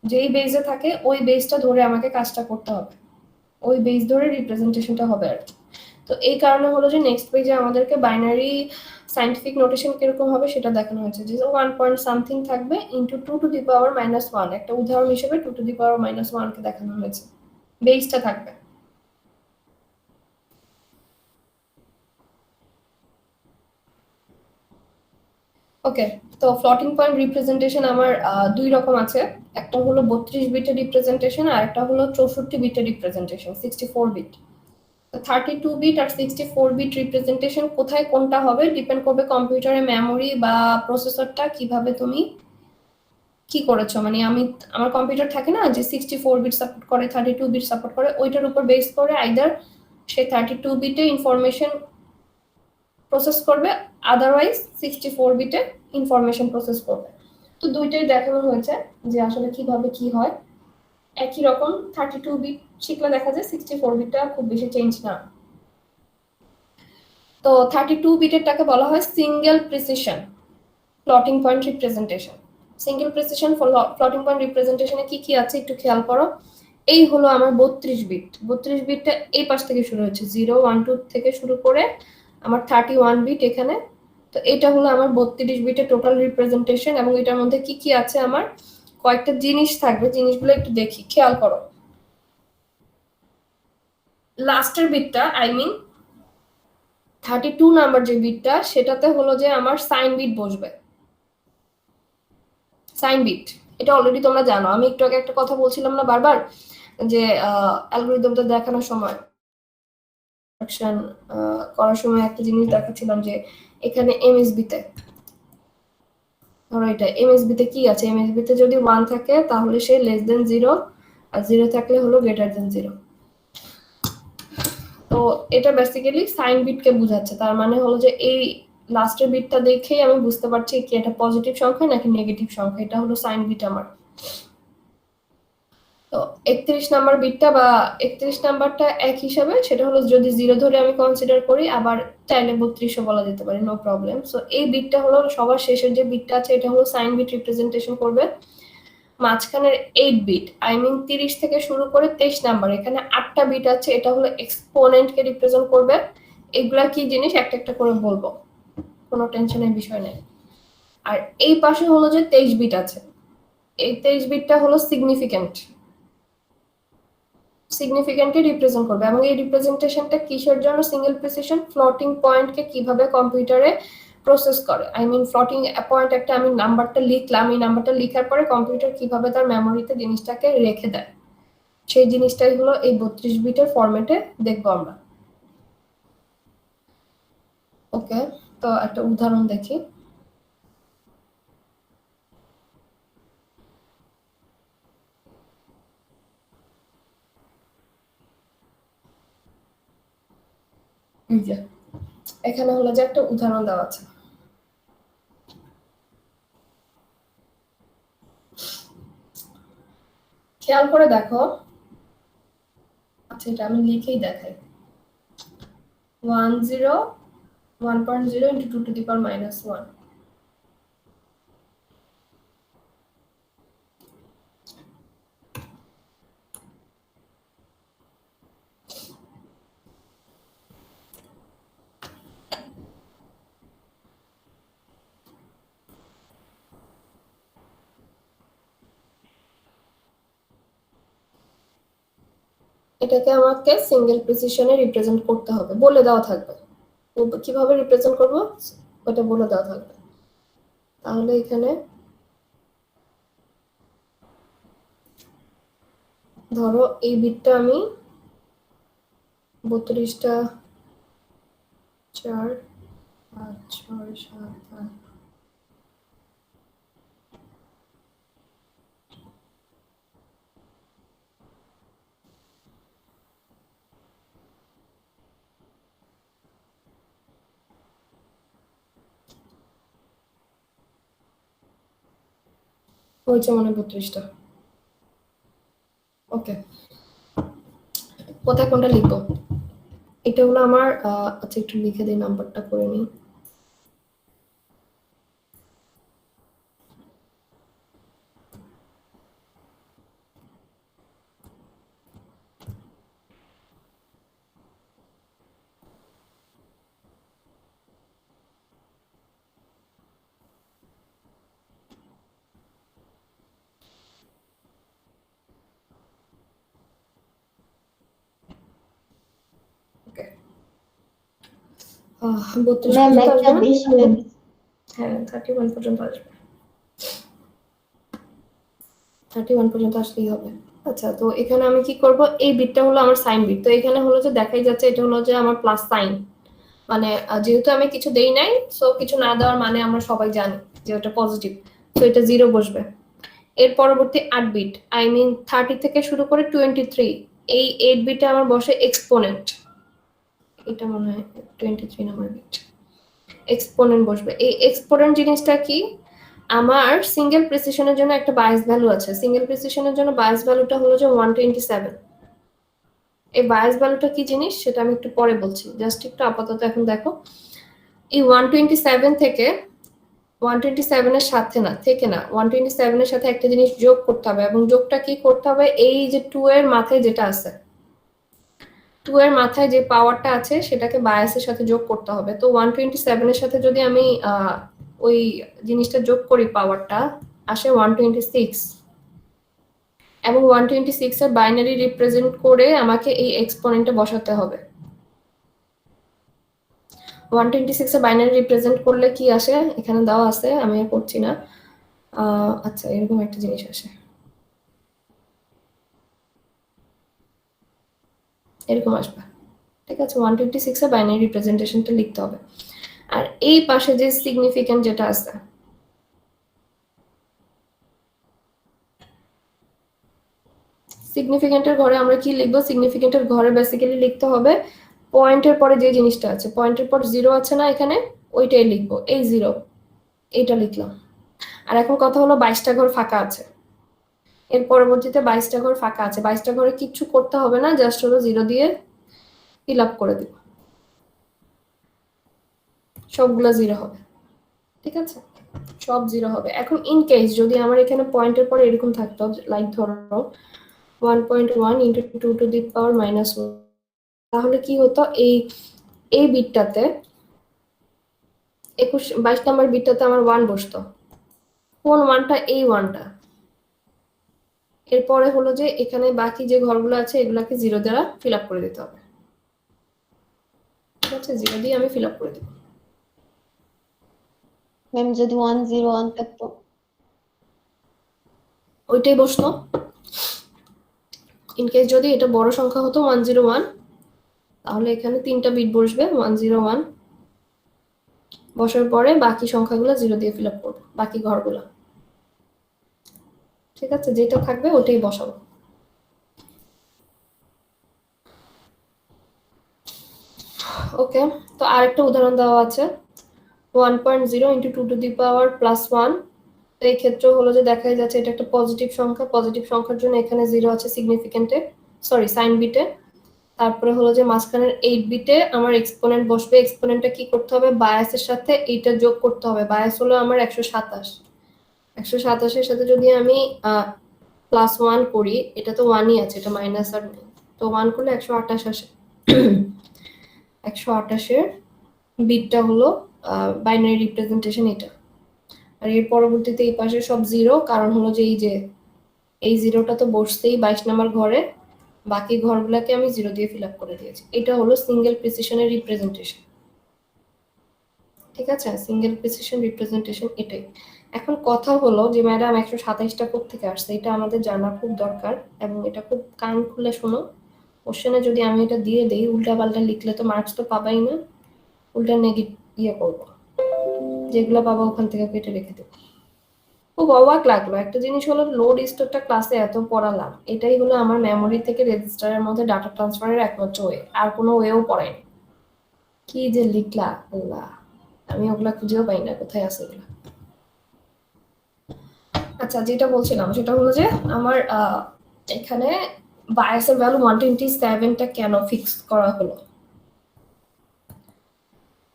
যেই বেসে থাকে ওই বেসটা ধরে আমাকে কাজটা করতে হবে, ওই বেস ধরে রিপ্রেজেন্টেশনটা হবে আর কি। তো এই কারণে হলো যে নেক্সট পেজে আমাদেরকে বাইনারি সায়েন্টিফিক নোটেশন কিরকম হবে সেটা দেখানো হয়েছে, যে 1 পয়েন্ট সামথিং থাকবে ইনটু 2 টু দি পাওয়ার -1। একটা উদাহরণ হিসেবে 2 টু দি পাওয়ার -1 কে দেখানো হয়েছে, বেসটা থাকবে। ওকে, তো ফ্লোটিং পয়েন্ট রিপ্রেজেন্টেশন আমার দুই রকম আছে, একটা হলো 32 বিটের রিপ্রেজেন্টেশন, আর একটা হলো 64 বিটের রিপ্রেজেন্টেশন, 64 বিট। 32 বিট আর 64 বিট রিপ্রেজেন্টেশন কোথায় কোনটা হবে ডিপেন্ড করবে কম্পিউটারের মেমোরি বা প্রসেসরটা কিভাবে তুমি কি করেছো। মানে আমার কম্পিউটার থাকে না যে 64 বিট সাপোর্ট করে, 32 বিট সাপোর্ট করে, ওইটার উপর বেস করে আইদার সে 32 বিটে ইনফরমেশন প্রসেস করবে, আদারওয়াইজ 64 বিটে ইনফরমেশন প্রসেস করবে। তো দুইটাই দেখানো হয়েছে যে আসলে কিভাবে কি হয়। একই রকম 32 বিট শিখলে দেখা যায় 64 বিটটা খুব বেশি চেঞ্জ না। তো 32 বিটেরটাকে বলা হয় single precision floating point representation. Single precision floating point রিপ্রেজেন্টেশনে কি কি আছে একটু খেয়াল করো। এই হলো আমার 32 বিট, 32 বিটটা এই পাশ থেকে শুরু হচ্ছে, 0 1 2 থেকে শুরু করে আমার 31 বিট এখানে তো এটা হলো আমার 32 বিটের টোটাল রিপ্রেজেন্টেশন, এবং এটার মধ্যে কি কি আছে আমার কয়েকটা জিনিস থাকবে, জিনিসগুলো একটু দেখি, খেয়াল করো। লাস্টের বিটটা আই মিন 32 নাম্বার যে বিটটা, সেটাতে হলো যে আমার সাইন বিট বসবে। সাইন বিট এটা অলরেডি তোমরা জানো, আমি একটু আগে একটা কথা বলছিলাম না বারবার, যে অ্যালগরিদমটা দেখানোর সময় করার সময় একটা জিনিস দেখাচ্ছিলাম যে এখানে এমএসবি তে, ধরো এটা এমএসবি তে কি আছে, এমএসবি তে যদি 1 থাকে তাহলে সে লেস দেন 0, আর 0 থাকলে হলো গ্রেটার দেন 0। তো এটা বেসিক্যালি সাইন বিটকে বোঝাচ্ছে, তার মানে হলো যে এই লাস্টের বিটটা দেখেই আমি বুঝতে পারছি কি এটা পজিটিভ সংখ্যা নাকি নেগেটিভ সংখ্যা, এটা হলো সাইন বিট আমার। তো 31 নাম্বার বিটটা বা 31 নাম্বারটা এক হিসাবে, সেটা হলো যদি 0 ধরে আমি কনসিডার করি, আবার চাইলে 32ও বলা যেতে পারে, নো প্রবলেম। সো এই বিটটা হলো সবার শেষের যে বিটটা আছে, এটা হলো সাইন বিট রিপ্রেজেন্টেশন করবে। মাঝখানের 8 বিট আই মিন 30 থেকে শুরু করে 23 নাম্বার, এখানে 8টা বিট আছে, এটা হলো এক্সপোনেন্টকে রিপ্রেজেন্ট করবে। এগুলা কি জিনিস একটা একটা করে বলবো, কোনো টেনশনের বিষয় নেই। আর এই পাশে হলো যে 23 বিট আছে, এই 23 বিটটা হলো সিগনিফিক্যান্টকে রিপ্রেজেন্ট করবে, এবং এই রিপ্রেজেন্টেশনটা কিসের জন্য, সিঙ্গেল প্রিসিশন ফ্লোটিং পয়েন্টকে কিভাবে কম্পিউটারে প্রসেস করে। আই মিন ফ্লোটিং পয়েন্ট একটা আমি নাম্বারটা লিখলাম, এই নাম্বারটা লেখার পরে কম্পিউটার কিভাবে তার মেমোরিতে জিনিসটাকে রেখে দেয়, সেই জিনিসটাই হলো এই 32 বিটের ফরম্যাটে দেখবো আমরা। ওকে, তো একটা উদাহরণ দেখি। এখানে হলো যে একটা উদাহরণ দেওয়া আছে, খেয়াল করে দেখো। আচ্ছা, এটা আমি লিখেই দেখাই। 1.0 into 2 to the power minus 1। এটাকে আমাকে সিঙ্গেল প্রিসিশনে রিপ্রেজেন্ট করতে হবে, বলে দেওয়া থাকবে কিভাবে রিপ্রেজেন্ট করব, ওটা বলে দেওয়া থাকবে। তাহলে এখানে ধরো এই বিটটা আমি 32টা 4 5 6 7 8 হয়েছে মানে 32টা। ওকে, কোথায় কোনটা লিখবো, এটা হলো আমার আচ্ছা একটু লিখে দিই, নাম্বারটা করে নিই। ওকে, 32 ম্যাম পর্যন্ত একটা আসবে না? বেশি হয়ে গেছে। হ্যাঁ 31 পর্যন্ত আসবে, 31 পর্যন্ত আসলেই হবে। আচ্ছা, তো এখানে আমি কি করব, এই বিটটা হলো আমার সাইন বিট, তো এখানে হলো যে দেখাই যাচ্ছে এটা হলো যে আমার প্লাস সাইন, মানে যেহেতু আমি কিছু দেই নাই, সো কিছু না দেওয়ার মানে আমরা সবাই জানি যে ওটা পজিটিভ, তো এটা 0 বসবে। এর পরবর্তী 8 বিট আই মিন 30 থেকে শুরু করে 23, এই 8 বিটে আমার বসে এক্সপোনেন্ট, এটা মনে হয় 23 নাম্বার বিট, এক্সপোনেন্ট বসবে। এই এক্সপোনেন্ট জিনিসটা কি, আমার সিঙ্গেল প্রিসিশনের জন্য একটা বায়াস ভ্যালু আছে, সিঙ্গেল প্রিসিশনের জন্য বায়াস ভ্যালুটা হলো যে 127। এই বায়াস ভ্যালুটা কি জিনিস সেটা আমি একটু পরে বলছি, জাস্ট একটু আপাতত এখন দেখো। এই 127 থেকে 127 এর সাথে না, 127 এর সাথে একটা জিনিস যোগ করতে হবে, এবং যোগটা কি করতে হবে, এই যে 2 এর মাথায় যেটা আছে 2 এর মাথায় যে পাওয়ারটা আছে সেটাকে বায়াসের সাথে যোগ করতে হবে। তো 127 এর সাথে যদি আমি ওই জিনিসটা যোগ করি, পাওয়ারটা আসে 126, এবং 126 এর বাইনারি রিপ্রেজেন্ট করে আমাকে এই এক্সপোনেন্টে বসাতে হবে। 126 এর বাইনারি রিপ্রেজেন্ট করলে কি আসে এখানে দেওয়া আছে, আমি আর করছি না। আচ্ছা, এরকম একটা জিনিস আসে, এরকম আসবে। ঠিক আছে, 126 এর বাইনারি রিপ্রেজেন্টেশনটা লিখতে হবে। আর এই পাশে যে সিগনিফিক্যান্ট যেটা আছে, সিগনিফিক্যান্টের ঘরে আমরা কি লিখবো? সিগনিফিক্যান্টের ঘরে বেসিক্যালি লিখতে হবে পয়েন্টের পরে যে জিনিসটা আছে, পয়েন্টের পর 0 আছে না এখানে, ওইটাই লিখবো। এই 0, এইটা লিখলাম। আর এখন কথা হলো 22টা ঘর ফাঁকা আছে, এর পরবর্তীতে 22টা ঘর ফাঁকা আছে। 22টা ঘরে কিচ্ছু করতে হবে না, জাস্ট হলো 0 দিয়ে ফিল আপ করে দিব, সবগুলো 0 হবে। ঠিক আছে, সব 0 হবে। এখন ইন কেস যদি আমার এখানে পয়েন্টের পরে এরকম থাকতো, লাইক ধরো 1.1 ইন্টু 2 টু দি পাওয়ার -1, তাহলে কি হতো? এই বিটটাতে 22 নাম্বার বিটটাতে আমার 1 বসতো। কোন 1টা? এই 1টা। এরপরে হলো যে এখানে বাকি যে ঘরগুলো আছে এগুলাকে 0 দ্বারা ফিল আপ করে দিতে হবে। ঠিক আছে, 0 দিয়ে আমি ফিল আপ করে দিব। ম্যাম যদি 101 থাকতো? ওইটাই বসতো। ইন কেস যদি এটা বড় সংখ্যা হতো 101, তাহলে এখানে 3টা বিট বসবে, 101 বসার পরে বাকি সংখ্যাগুলো 0 দিয়ে ফিল আপ করবো, বাকি ঘরগুলো। ঠিক আছে, যেটা থাকবে ওটাই বসাবো। ওকে, তো আরেকটা উদাহরণ দেওয়া আছে 1.0 ইন্টু 2 টু দি পাওয়ার +1। তো এই ক্ষেত্রে হলো যে দেখাই যাচ্ছে এটা একটা পজিটিভ সংখ্যা, পজিটিভ সংখ্যার জন্য এখানে 0 আছে সিগনিফিক্যান্টে, সরি সাইন বিটে। তারপরে হলো যে মাঝখানের 8 বিটে আমার এক্সপোনেন্ট বসবে। এক্সপোনেন্টটা কি করতে হবে? বায়াসের সাথে এইটা যোগ করতে হবে। বায়াস হলো আমার 127, 127 এর সাথে যদি আমি +1 করি, এটা তো 1ই আছে, এটা মাইনাস আর নেই, তো 1 করলে 128 আসে। 128 এর বিটটা হলো বাইনারি রিপ্রেজেন্টেশন এটা। আর এর পরবর্তীতে এই পাশে সব 0, কারণ হলো যে এই 0টা তো বসতেই 22 নাম্বার ঘরে, বাকি ঘরগুলোকে আমি 0 দিয়ে ফিল আপ করে দিয়েছি। এটা হলো সিঙ্গেল প্রিসিশনের রিপ্রেজেন্টেশন। ঠিক আছে, সিঙ্গেল প্রিসিশন রিপ্রেজেন্টেশন এটাই। এখন কথা হলো যে ম্যাডাম 127টা কোত্থেকে আসছে, এটা আমাদের জানা খুব দরকার, এবং এটা খুব কান খুলে শোনো। কোশ্চেনে যদি আমি এটা দিয়ে দেই, উল্টা পাল্টা লিখলে তো মার্কস তো পাবাই না, উল্টা নেগেটিভ করবো, যেগুলো পাবা ওখান থেকে কেটে রেখে দেবো। খুব অবাক লাগলো একটা জিনিস হলো, লোড স্টোরটা ক্লাসে এত পড়ালাম, এটাই হলো আমার মেমোরি থেকে রেজিস্টারের মধ্যে ডাটা ট্রান্সফারের একমাত্র ওয়ে, আর কোনো ওয়েও পড়ায়নি। কি যে লিখলা আল্লাহ, আমি ওগুলা খুঁজেও পাই না কোথায় আছে ওগুলা। আচ্ছা, যেটা বলছিলাম সেটা হলো যে আমার এখানে বায়াসের ভ্যালু 127টা কেন ফিক্স করা হলো।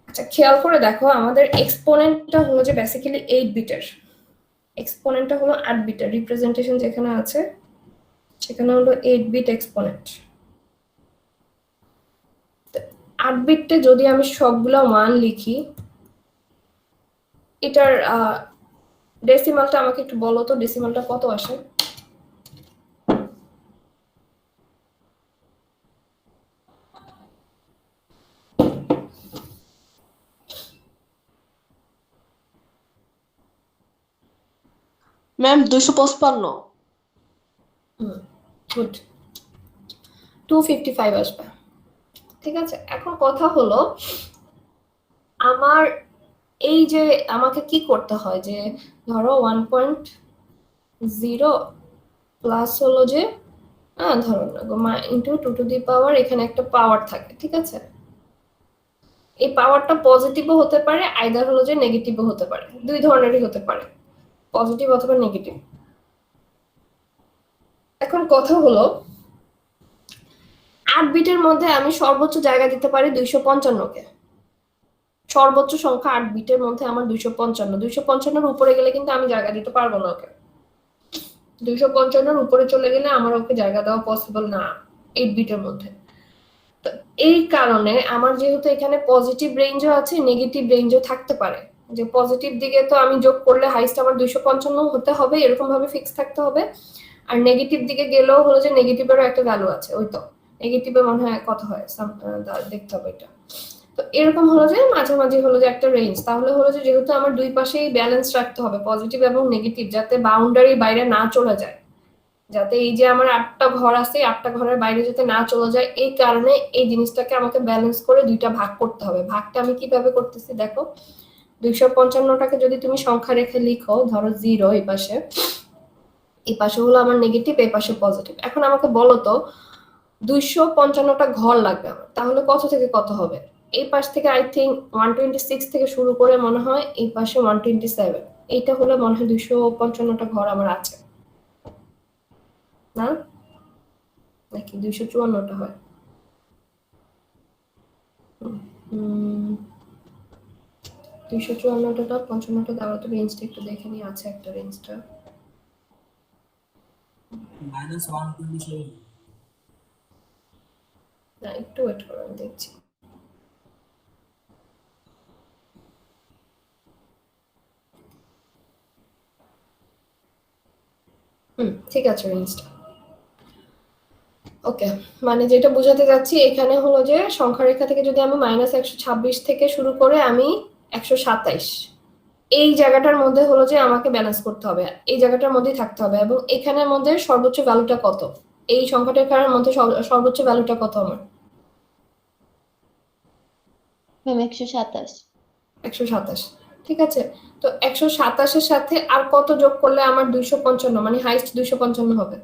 আচ্ছা, খেয়াল করে দেখো, আমাদের এক্সপোনেন্টটা হলো যে বেসিক্যালি 8 বিটের, এক্সপোনেন্টটা হলো 8 বিটের, রিপ্রেজেন্টেশন যেখানে আছে সেখানে হলো 8 বিট এক্সপোনেন্ট। 8 বিটে যদি আমি সবগুলা 1 লিখি, এটার ডেসিমালটা আমাকে একটু বলো তো, ডেসিমালটা কত আসে? ম্যাম 255। গুড, 255 আসবে। ঠিক আছে, এখন কথা হলো আমার এই যে আমাকে কি করতে হয়, যে ধরো 1.0 প্লাস হলো যে ধরো না ইন্টু 2 টু দি পাওয়ার, এখানে একটা পাওয়ার থাকে। ঠিক আছে, এই পাওয়ারটা পজিটিভও হতে পারে, আইদার হলো যে নেগেটিভও হতে পারে, দুই ধরনেরই হতে পারে, পজিটিভ অথবা নেগেটিভ। এখন কথা হলো 8 বিটের মধ্যে আমি সর্বোচ্চ জায়গা দিতে পারি 255কে, সর্বোচ্চ সংখ্যা 8 বিটের মধ্যে আমার 255। 255-এর উপরে গেলে কিন্তু আমি জায়গা দিতে পারবো না ওকে, 255-এর উপরে চলে গেলে আমার ওকে জায়গা দেওয়া পসিবল না 8 বিটের মধ্যে। এই কারণে আমার যেহেতু এখানে পজিটিভ রেঞ্জও আছে, নেগেটিভ রেঞ্জও থাকতে পারে। যে পজিটিভ দিকে তো আমি যোগ করলে হাইস্ট আমার 255 হতে হবে, এরকম ভাবে ফিক্স থাকতে হবে। আর নেগেটিভ দিকে গেলেও হলো যে নেগেটিভেরও একটা ভ্যালু আছে, ওই তো নেগেটিভে মনে হয় কত হয় দেখতে হবে এটা। তো এরকম হলো যে মাঝামাঝি হলো যে একটা রেঞ্জ। তাহলে হলো যে যেহেতু আমার দুই পাশেই ব্যালেন্স রাখতে হবে, পজিটিভ এবং নেগেটিভ, যাতে বাউন্ডারির বাইরে না চলে যায়, যাতে এই যে আমার 8টা ঘর আছে 8টা ঘরের বাইরে যাতে না চলে যায়, এই কারণে এই জিনিসটাকে আমাকে ব্যালেন্স করে দুইটা ভাগ করতে হবে। ভাগটা আমি কিভাবে করতেছি দেখো, 255টাকে যদি তুমি সংখ্যা রেখে লিখো, ধরো 0 এই পাশে, এই পাশে হলো আমার নেগেটিভ, এই পাশে পজিটিভ। এখন আমাকে বলো তো 255টা ঘর লাগবে আমার, তাহলে কত থেকে কত হবে? এই পাশ থেকে আই থিঙ্ক 126 থেকে শুরু করে মনে হয় এই পাশে 127, এইটা হলো মনে হয় 255টা ঘর আমার আছে না, নাকি 254টা হয়? 254টা 55টা দেওয়া, তো রেঞ্জটা একটু দেখে নিয়ে আছে একটা রেঞ্জটা -127 না, একটু ওয়েট করো আমি দেখছি। ঠিক আছে রেঞ্জটা ওকে। মানে যেটা বোঝাতে যাচ্ছি এখানে হলো যে সংখ্যা রেখা থেকে যদি আমি -126 থেকে শুরু করে আমি 127, এই জায়গাটার মধ্যে হলো যে আমাকে ব্যালেন্স করতে হবে, এই জায়গাটার মধ্যেই থাকতে হবে। এবং এখানের মধ্যে সর্বোচ্চ ভ্যালুটা কত, এই সংখ্যাটার মধ্যে সর্বোচ্চ ভ্যালুটা কত আমার? ম্যাম 127। 127, ঠিক আছে। তো 127-এর সাথে আর কত যোগ করলে আমার 255 মানে হাইস্ট 255 হবে?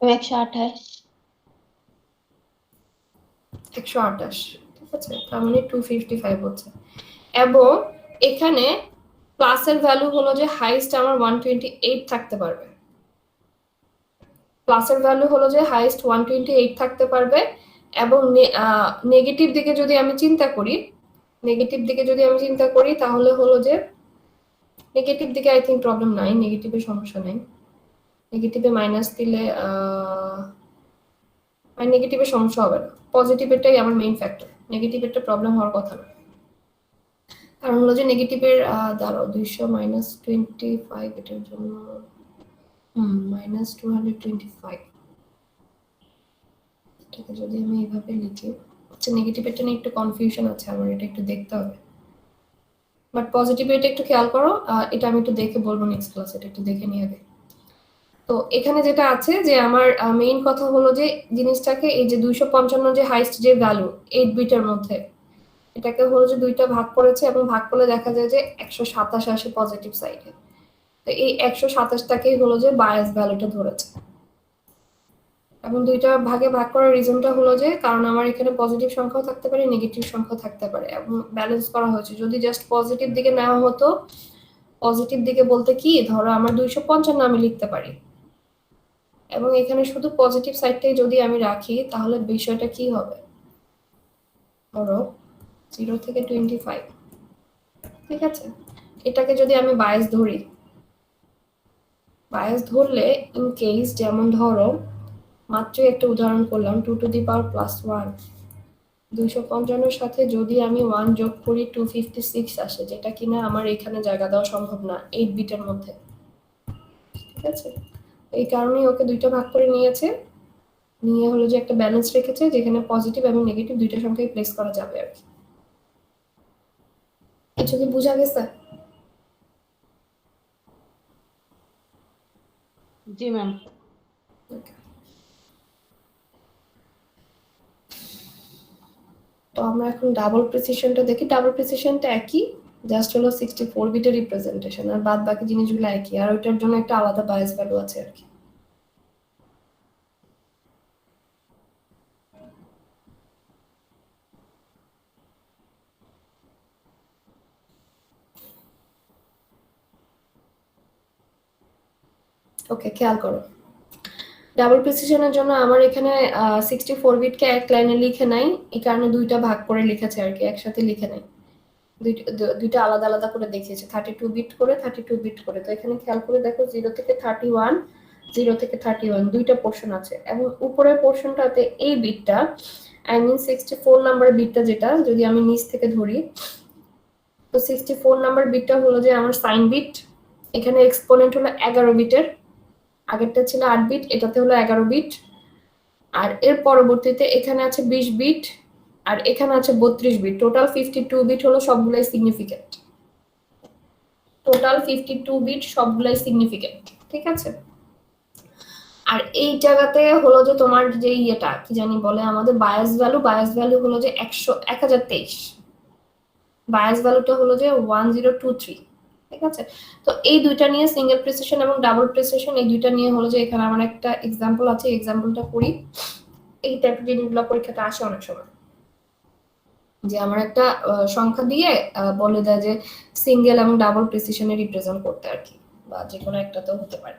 ম্যাম 128। 128, ঠিক আছে, তার মানে 255 হচ্ছে। এবং এখানে প্লাসের ভ্যালু হলো যে হাইস্ট আমার 128 থাকতে পারবে, প্লাসের ভ্যালু হলো যে হাইস্ট 128 থাকতে পারবে। এবং নেগেটিভ দিকে যদি আমি চিন্তা করি, নেগেটিভ দিকে যদি আমি চিন্তা করি তাহলে হলো যে নেগেটিভ দিকে আই থিঙ্ক প্রবলেম নাই, নেগেটিভে সমস্যা নাই। নেগেটিভে মাইনাস দিলে নেগেটিভে সমস্যা হবে না, পজিটিভেরটাই আমার মেইন ফ্যাক্টর, নেগেটিভেরটা প্রবলেম হওয়ার কথা না। কারণ হলো যে নেগেটিভের দাঁড়াও 200 -25 এটার জন্য -225, এটাকে যদি আমি এইভাবে লিখি, আচ্ছা নেগেটিভেরটা নিয়ে একটু কনফিউশন আছে আমার, এটা একটু দেখতে হবে। বাট পজিটিভ এটা একটু খেয়াল করো, এটা আমি একটু দেখে বলবো নেক্সট ক্লাসে, এটা একটু দেখে নিয়ে আগে। তো এখানে যেটা আছে যে আমার মেইন কথা হলো যে জিনিসটাকে এই যে 255 যে হাইস্ট যে ভ্যালু 8 বিটের মধ্যে, এটাকে হলো যে দুইটা ভাগ করেছে এবং ভাগ করলে দেখা যায় যে 127 আসে পজিটিভ সাইডে। তো এই 127টাকেই হলো যে বায়াস ভ্যালুটা ধরেছে। এবং দুইটা ভাগে ভাগ করার রিজনটা হলো যে কারণ আমার এখানে পজিটিভ সংখ্যাও থাকতে পারে, নেগেটিভ সংখ্যাও থাকতে পারে, এবং ব্যালেন্স করা হয়েছে। যদি জাস্ট পজিটিভ দিকে নেওয়া হতো, পজিটিভ দিকে বলতে কি ধরো আমার 255 আমি লিখতে পারি, এবং এখানে শুধু পজিটিভ সাইডটাই যদি আমি রাখি তাহলে বিষয়টা কি হবে, ধরো 0 থেকে 25, ঠিক আছে। এটাকে যদি আমি বায়াস ধরি, বায়াস ধরলে ইন কেস যেমন ধরো মাত্র একটা উদাহরণ করলাম 2 টু দি পাওয়ার +1, 255 সাথে যদি আমি 1 যোগ করি 256 আসে, যেটা কিনা আমার এখানে জায়গা দেওয়া সম্ভব না 8 বিটের মধ্যে, ঠিক আছে। এই কারণেই ওকে দুইটা ভাগ করে নিয়েছে, নিয়ে হলো যে একটা ব্যালেন্স রেখেছে যেখানে পজিটিভ এবং নেগেটিভ দুইটা সংখ্যাই প্লেস করা যাবে আর কি। কিছু কি বোঝা গেছে? জি ম্যাম। তো আমরা এখন ডাবল প্রিসিশনটা দেখি। ডাবল প্রিসিশনটা একই, জাস্ট হলো 64 বিটের রিপ্রেজেন্টেশন, আর বাদ বাকি জিনিসগুলো একই, আর ওইটার জন্য একটা আলাদা বায়াস ভ্যালু আছে আর কি। ওকে, খেয়াল করো ডাবল প্রিসিশনের জন্য আমার এখানে 64 বিটকে এক লাইনে লিখে নাই, এই কারণে দুইটা ভাগ করে লিখেছে আর কি, একসাথে লিখে নাই, দুইটা আলাদা আলাদা করে দেখিয়েছে, 32 বিট করে 32 বিট করে। তো এখানে খেয়াল করে দেখো 0 থেকে 31 0 থেকে 31 দুইটা পোর্শন আছে, এবং উপরের পোর্শনটাতে এই বিটটা আই মিন 64 নাম্বার বিটটা, যেটা যদি আমি নিচ থেকে ধরি, তো 64 নাম্বার বিটটা হলো যে আমার সাইন বিট। এখানে এক্সপোনেন্ট হলো 11 বিটের, আগেরটা ছিল 8 বিট, এটাতে হলো 11 বিট। আর এর পরবর্তীতে এখানে আছে 20 বিট, আর এখানে আছে 32 বিট, টোটাল 52 বিট হলো সবগুলাই সিগনিফিকেন্ট। টোটাল 52 বিট সবগুলাই সিগনিফিকেন্ট, ঠিক আছে। আর এই জায়গাতে হলো যে তোমার যে ইয়েটা কি জানি বলে আমাদের বায়াস ভ্যালু হলো যে 1023, বায়াস ভ্যালুটা হলো যে 1023, ঠিক আছে। তো এই দুইটা নিয়ে সিঙ্গেল প্রিসিশন এবং ডাবল প্রিসিশন, এই দুইটা নিয়ে হলো যে এখানে আমার একটা এক্সাম্পল আছে, এক্সাম্পলটা করি। এই টাইপের জিনিসগুলো পরীক্ষাতে আসে অনেক সময়, যে আমার একটা সংখ্যা দিয়ে বলে দেয় যে সিঙ্গেল এবং ডাবল প্রিসিশনে রিপ্রেজেন্ট করতে আর কি, বা যে কোনো একটাতেও হতে পারে।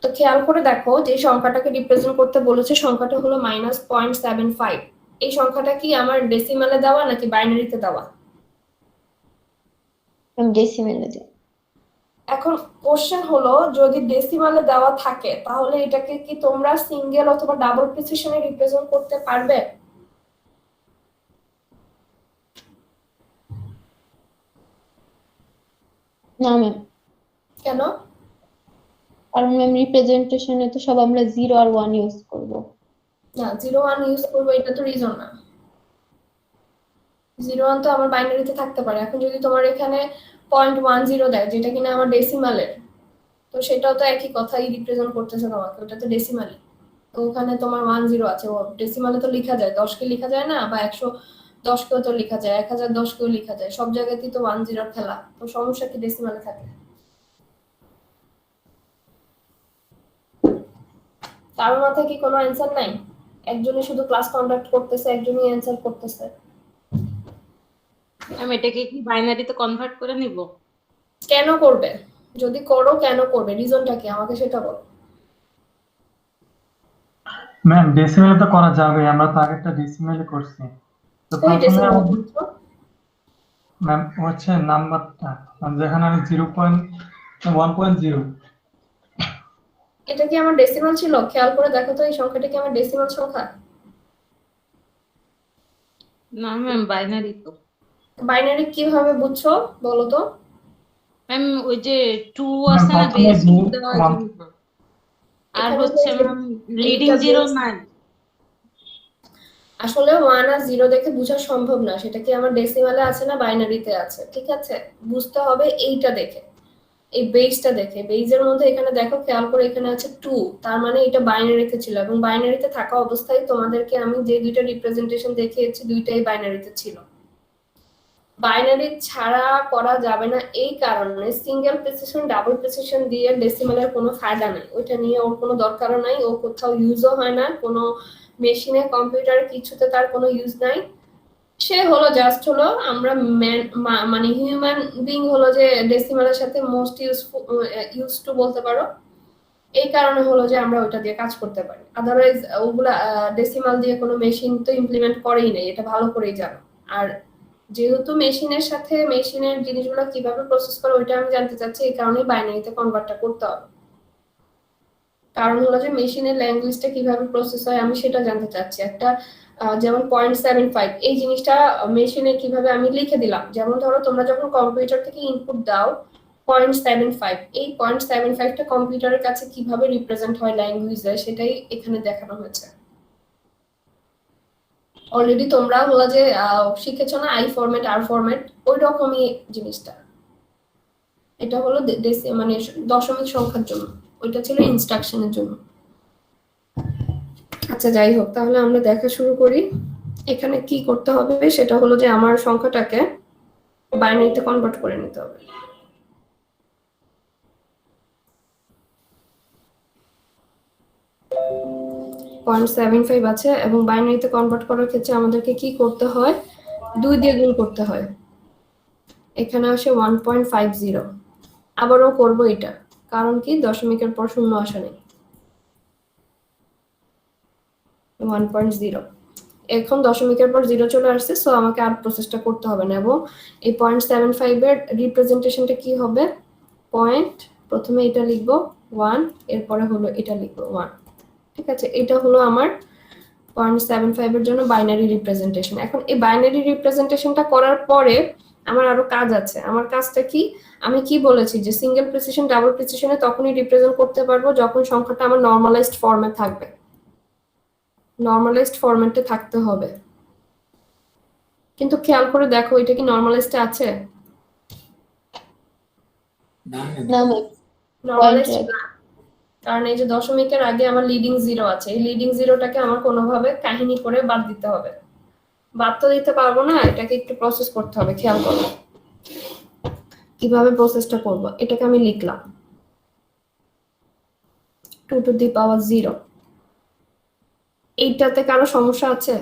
তো খেয়াল করে দেখো, যে সংখ্যাটাকে রিপ্রেজেন্ট করতে বলেছে সংখ্যাটা হলো -0.75। এই সংখ্যাটা কি আমার ডেসিমালে দেওয়া নাকি বাইনারিতে দেওয়া? ডেসিমেলে দিই। এখন কোশ্চেন হলো, যদি ডেসিমালে দেওয়া থাকে তাহলে এটাকে কি তোমরা সিঙ্গেল অথবা ডাবল প্রিসিশনে রিপ্রেজেন্ট করতে পারবে? না ম্যাম, কেন? কারণ ম্যাম রিপ্রেজেন্টেশনে তো সব আমরা 0 আর 1 ইউজ করব। না, 0 1 ইউজ করবো এটা তো রিজন না। 0 1 তো আমার বাইনারিতে থাকতে পারে। এখন যদি তোমার এখানে 0.10 দেয়, যেটা কিনা আমার ডেসিমালের, তো সেটাও তো একই কথাই রিপ্রেজেন্ট করতেছে তোমাকে, ওটা তো ডেসিমালি। তো ওখানে তোমার 10 আছে, ও ডেসিমালে তো লেখা যায়, 10কে লেখা যায় না, বা 110কেও তো লেখা যায়, 1010কেও লেখা যায়, সব জায়গাতেই তো 10 খেলা, তো সমস্যা কি ডেসিমালে থাকে? কারোর মাথায় কি কোনো অ্যান্সার নাই? একজনই শুধু ক্লাস কন্ডাক্ট করতেছে, একজনই অ্যান্সার করতেছে। আমি এটাকে কি বাইনারিতে কনভার্ট করে নিব? কেন করবে? যদি করো কেন করবে, রিজনটা কি আমাকে সেটা বলো। ম্যাম ডেসিমেলে তো করা যাবে, আমরা তো আগেরটা ডেসিমেলে করছি। তো ওই প্রথমে ডেসিমাল আমাদের বুঝছো? ম্যাম হচ্ছে নাম্বারটা, যেখানে আমি 1.0। এটা কি আমার ডেসিমাল ছিল? খেয়াল করে দেখো তো, এই সংখ্যাটা কি আমার ডেসিমাল সংখ্যা? না ম্যাম, বাইনারি তো। বাইনারি কিভাবে বুঝছো বলো তো? ম্যাম ওই যে 2 ম্যাম আছে না, প্রথমে বেস 2 জিরো দেওয়া ওয়ান, জন্য। আর এখানে হচ্ছে যে ম্যাম লিডিং এইটা 0 base, নাই। আসলে 1 আর 0 দেখে বোঝা সম্ভব না সেটা কি আমার ডেসিমালে আছে না বাইনারিতে আছে, ঠিক আছে। বুঝতে হবে এইটা দেখে, এই বেসটা দেখে। বেসের মধ্যে এখানে দেখো, খেয়াল করে এখানে আছে 2, তার মানে এটা বাইনারিতে ছিল, এবং বাইনারিতে থাকা অবস্থায় তোমাদেরকে আমি যে দুইটা রিপ্রেজেন্টেশন দেখিয়েছি দুইটাই বাইনারিতে ছিল। বাইনারি ছাড়া করা যাবে না এই কারণে, সিঙ্গেল প্রিসিশন ডাবল প্রিসিশন দিয়ে ডেসিমালের কোনো ফায়দা নাই, ওইটা নিয়ে ওর কোনো দরকারও নাই, ও কোথাও ইউজও হয় না, কোনো মেশিনে কম্পিউটারে কিছুতে তার কোনো ইউজ নাই। সে হলো জাস্ট হলো আমরা মানে হিউম্যান বিং হলো যে ডেসিমালের সাথে মোস্ট ইউজ টু বলতে পারো, এই কারণে হলো যে আমরা ওইটা দিয়ে কাজ করতে পারি। আদারওয়াইজ ওগুলা ডেসিমাল দিয়ে কোনো মেশিন তো ইমপ্লিমেন্ট করেই নাই, এটা ভালো করেই জানো। আর যেহেতু মেশিনের সাথে মেশিনের জিনিসগুলো কিভাবে প্রসেস করে ওইটা আমি জানতে চাচ্ছি, এই কারণে বাইনারিতে কনভার্টটা করতে হবে। কারণ হলো যে মেশিনের ল্যাঙ্গুয়েজটা কিভাবে প্রসেস হয় আমি সেটা জানতে চাচ্ছি। একটা যেমন 0.75 এই জিনিসটা মেশিনে কিভাবে আমি লিখে দিলাম, যেমন ধরো তোমরা যখন কম্পিউটার থেকে ইনপুট দাও 0.75, এই 0.75টা কম্পিউটারের কাছে কিভাবে রিপ্রেজেন্ট হয় ল্যাঙ্গুয়েজে, সেটাই এখানে দেখানো হয়েছে। অলরেডি তোমরা হলো যে শিখেছো না আই ফরম্যাট আর ফরম্যাট, ওই রকমই জিনিসটা। এটা হলো মানে দশমিক সংখ্যার জন্য, ওইটা ছিল ইনস্ট্রাকশনের জন্য। আচ্ছা যাই হোক, তাহলে আমরা দেখা শুরু করি। এখানে কি করতে হবে সেটা হলো যে আমার সংখ্যাটাকে বাইনারিতে কনভার্ট করে নিতে হবে। .75 আছে, এবং বাইনারিতে কনভার্ট করার ক্ষেত্রে আমাদেরকে কি করতে হয়, 2 দিয়ে গুণ করতে হয়। এখানে আসে 1.50, আবারও করব এটা, কারণ কি দশমিকের পর শূন্য আসে নাই। 1.0, এখন দশমিকের পর 0 চলে আসছে, সো আমাকে আর প্রসেসটা করতে হবে না। এবং এই 0.75 এর রিপ্রেজেন্টেশনটা কি হবে, পয়েন্ট, প্রথমে এটা লিখবো 1, এরপরে হলো এটা লিখবো 1। ঠিক আছে, এটা হলো আমার 0.75 এর জন্য বাইনারি রিপ্রেজেন্টেশন। এখন এই বাইনারি রিপ্রেজেন্টেশনটা করার পরে আমার আরো কাজ আছে। আমার কাজটা কি, আমি কি বলেছি যে সিঙ্গেল প্রিসিশন ডাবল প্রিসিশনে তখনই রিপ্রেজেন্ট করতে পারবো যখন সংখ্যাটা আমার নরমালাইজড ফর্মে থাকবে, নরমালাইজড ফরম্যাটে থাকতে হবে। কিন্তু খেয়াল করে দেখো এটা কি নরমালাইজড আছে? না ম্যাম, না ম্যাম, নরমালাইজড পয়েন্ট না, কারণ এই যে দশমিকের আগে আমার লিডিং জিরো আছে, এই লিডিং জিরোটাকে আমার কোনোভাবে কাহিনী করে বাদ দিতে হবে। বাদ তো দিতে পারবো না, এটাকে একটু প্রসেস করতে হবে। খেয়াল করো কিভাবে প্রসেসটা করব। এটাকে আমি লিখলাম 2 টু দি পাওয়ার 0। এইটাতে কারো সমস্যা আছে?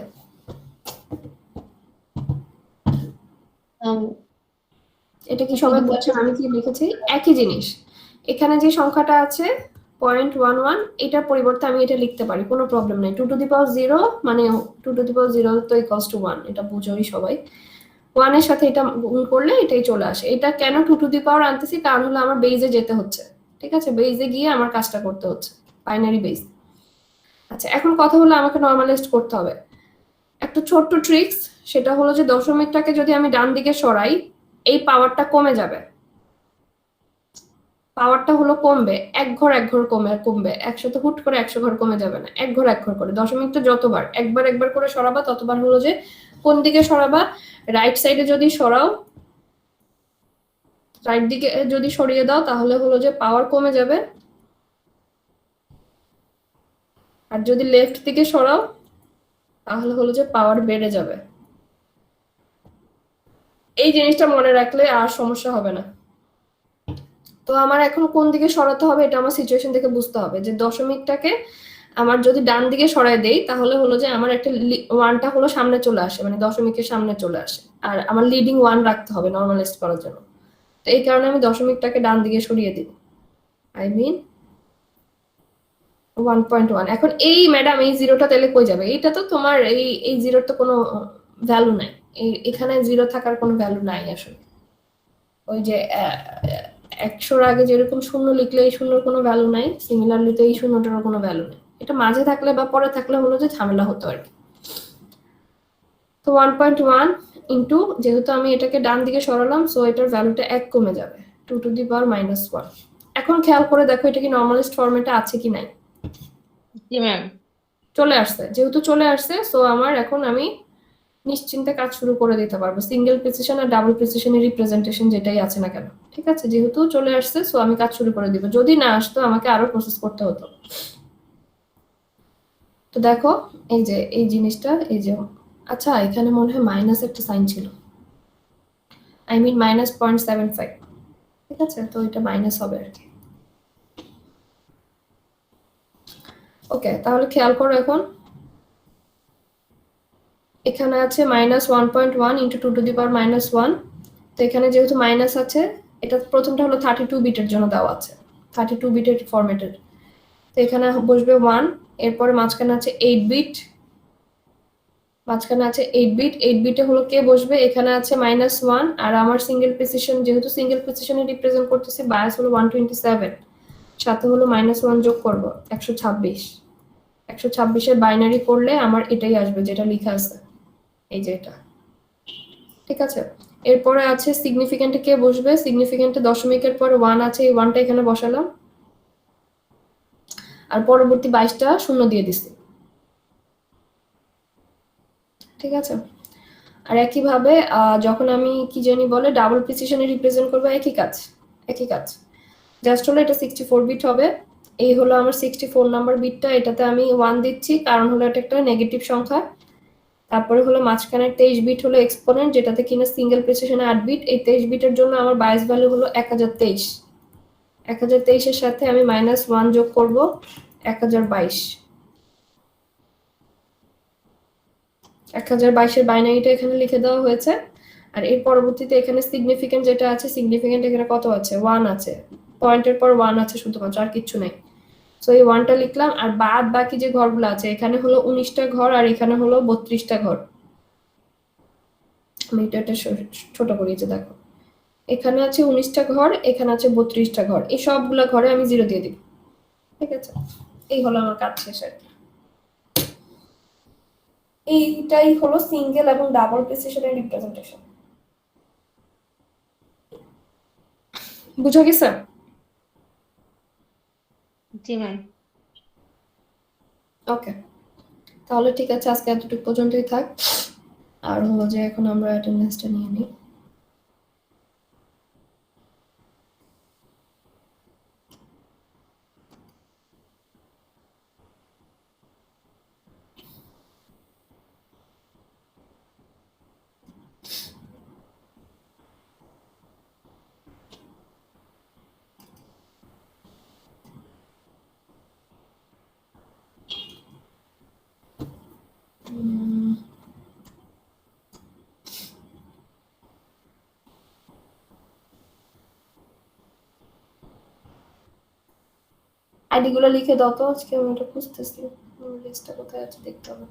এটা কি সবাই বুঝছেন আমি কি লিখেছি? একই জিনিস। এখানে যে সংখ্যাটা আছে 0.11, এটার পরিবর্তে আমি এটা লিখতে পারি, কোনো প্রবলেম নাই। 2 টু দি পাওয়ার 0 মানে 2 টু দি পাওয়ার 0 তো ইকুয়ালস টু 1, এটা বুঝোই সবাই। 1 এর সাথে এটা গুণ করলে এটাই চলে আসে। এটা কেন 2 টু দি পাওয়ার আনতেছি, কারণ হলো আমার বেজে যেতে হচ্ছে। ঠিক আছে, বেজে গিয়ে আমার কাজটা করতে হচ্ছে, বাইনারি বেজ। আচ্ছা, এখন কথা হলো আমাকে নরমালাইজড করতে হবে। একটা ছোট্ট ট্রিক্স, সেটা হলো যে দশমিকটাকে যদি আমি ডান দিকে সরাই, এই পাওয়ারটা কমে যাবে। পাওয়ারটা হলো কমবে, এক ঘর কমবে, একসাথে হুট করে 100 ঘর কমে যাবে না, এক ঘর করে। দশমিকটা যতবার একবার করে সরাবা ততবার হলো যে কোন দিকে সরাবা, রাইট সাইডে যদি সরাও, রাইট দিকে যদি সরিয়ে দাও তাহলে হলো যে পাওয়ার কমে যাবে, আর যদি লেফট দিকে সরাও তাহলে হলো যে পাওয়ার বেড়ে যাবে। এই জিনিসটা মনে রাখলে আর সমস্যা হবে না। তো আমার এখন কোন দিকে সরাতে হবে এটা আমার সিচুয়েশন থেকে বুঝতে হবে। যে দশমিকটাকে আমার যদি ডান দিকে সরাই দেই তাহলে হলো যে আমার একটা 1টা হলো সামনে চলে আসে, মানে দশমিকের সামনে চলে আসে, আর আমার লিডিং 1 রাখতে হবে নরমালাইজড করার জন্য। তো এই কারণে আমি দশমিকটাকে ডান দিকে সরিয়ে দিব, আই মিন 1.1। এখন এই ম্যাডাম এই জিরোটা তাহলে কই যাবে? এইটা তো তোমার এই জিরোর তো কোনো ভ্যালু নাই, এখানে জিরো থাকার কোনো ভ্যালু নাই আসলে। ওই যে 100-র আগে যেরকম শূন্য লিখলে এই শূন্যর কোনো ভ্যালু নাই, সিমিলারলি তো এই শূন্যটারও কোনো ভ্যালু নেই। এটা মাঝে থাকলে বা পরে থাকলে হলো যে ঝামেলা হতো আর কি। তো 1.1 ইন্টু, যেহেতু আমি এটাকে ডান দিকে সরালাম সো এটার ভ্যালুটা 1 কমে যাবে, 2 টু দি পাওয়ার -1। এখন খেয়াল করে দেখো এটা কি নরমালাইজড ফরম্যাটে আছে কি নাই। জি ম্যাম। চলে আসছে, যেহেতু চলে আসছে সো আমার এখন আমি নিশ্চিন্তে কাজ শুরু করে দিতে পারবো, সিঙ্গেল প্রিসিশন আর ডাবল প্রিসিশনের রিপ্রেজেন্টেশন যেটাই আছে না কেন। ঠিক আছে, যেহেতু চলে আসছে সো আমি কাজ শুরু করে দিব। যদি না আসতো আমাকে আরো প্রসেস করতে হতো। তো দেখো এই যে এই জিনিসটা, এই যে আচ্ছা এখানে মনে হয় মাইনাস একটা সাইন ছিল, আই মিন -0.75। ঠিক আছে, তো এটা মাইনাস হবে আর কি। ওকে, তাহলে খেয়াল করো এখন এখানে আছে -1.1 ইন্টু 2 টু দি পাওয়ার -1। তো এখানে যেহেতু মাইনাস আছে, এটা প্রথমটা হলো 32 বিটের জন্য দেওয়া আছে, 32 বিটের ফরম্যাটের। তো এখানে বসবে 1, এরপরে মাঝখানে আছে 8 বিট, মাঝখানে আছে 8 বিট, 8 বিটে হলো কে বসবে, এখানে আছে -1, আর আমার সিঙ্গেল প্রিসিশন, যেহেতু সিঙ্গেল প্রিসিশনে রিপ্রেজেন্ট করতেছি, বায়াস হলো 127, সাথে হলো -1 যোগ করব 126। 126-এর বাইনারি করলে আমার এটাই আসবে যেটা লেখা আছে, এই যে এটা। ঠিক আছে, এরপরে আছে সিগনিফিক্যান্টে কে বসবে, সিগনিফিক্যান্টে দশমিকের পরে 1 আছে, এই 1টা এখানে বসালাম, আর পরবর্তী 22টা শূন্য দিয়ে দিছি। ঠিক আছে, আর একইভাবে যখন আমি কি জানি বলে ডাবল প্রিসিশনে রিপ্রেজেন্ট করবো, একই কাজ জাস্ট হলো এটা 64 বিট হবে। এই হলো আমার 64 নাম্বার বিটটা, এটাতে আমি 1 দিচ্ছি কারণ হলো এটা একটা নেগেটিভ সংখ্যা। তারপরে হলো মাঝখানে 23 বিট হলো এক্সপোনেন্ট, যেটাতে কিনা সিঙ্গেল প্রিসিশনে 8 বিট। এই 23 বিটের জন্য আমার বায়াস ভ্যালু হলো 1023। 1023 এর সাথে আমি -1 যোগ করব 1022। 1022 এর বাইনারিটা এখানে লিখে দেওয়া হয়েছে। আর এর পরবর্তীতে এখানে সিগনিফিক্যান্ট যেটা আছে, সিগনিফিক্যান্ট এখানে কত আছে, 1 আছে, পয়েন্টের পর 1 আছে শুধুমাত্র, আর কিছু নাই। সো এই 1টা লিখলাম, আর বাদ বাকি যে ঘরগুলো আছে, এখানে হলো 19টা ঘর আর এখানে হলো 32টা ঘর। আমি এটা ছোট করিয়েছি দেখো, এখানে আছে 19টা ঘর, এখানে আছে 32টা ঘর, এই সবগুলা ঘরে আমি 0 দিয়ে দিব। ঠিক আছে, এই হলো আমার কাজ শেষ আর কি। এইটাই হলো সিঙ্গেল এবং ডাবল প্রিসিশনের রিপ্রেজেন্টেশন। বুঝা গেছে? জি ম্যাম। ওকে, তাহলে ঠিক আছে, আজকে এতটুকু পর্যন্তই থাক। আর হলো যে এখন আমরা অ্যাটেন্ডেন্সটা নিয়ে নিই। আইডি গুলো লিখে দাও তো, আজকে আমি এটা খুঁজতেছি, লিস্টটা কোথায় আছে দেখতে হবে।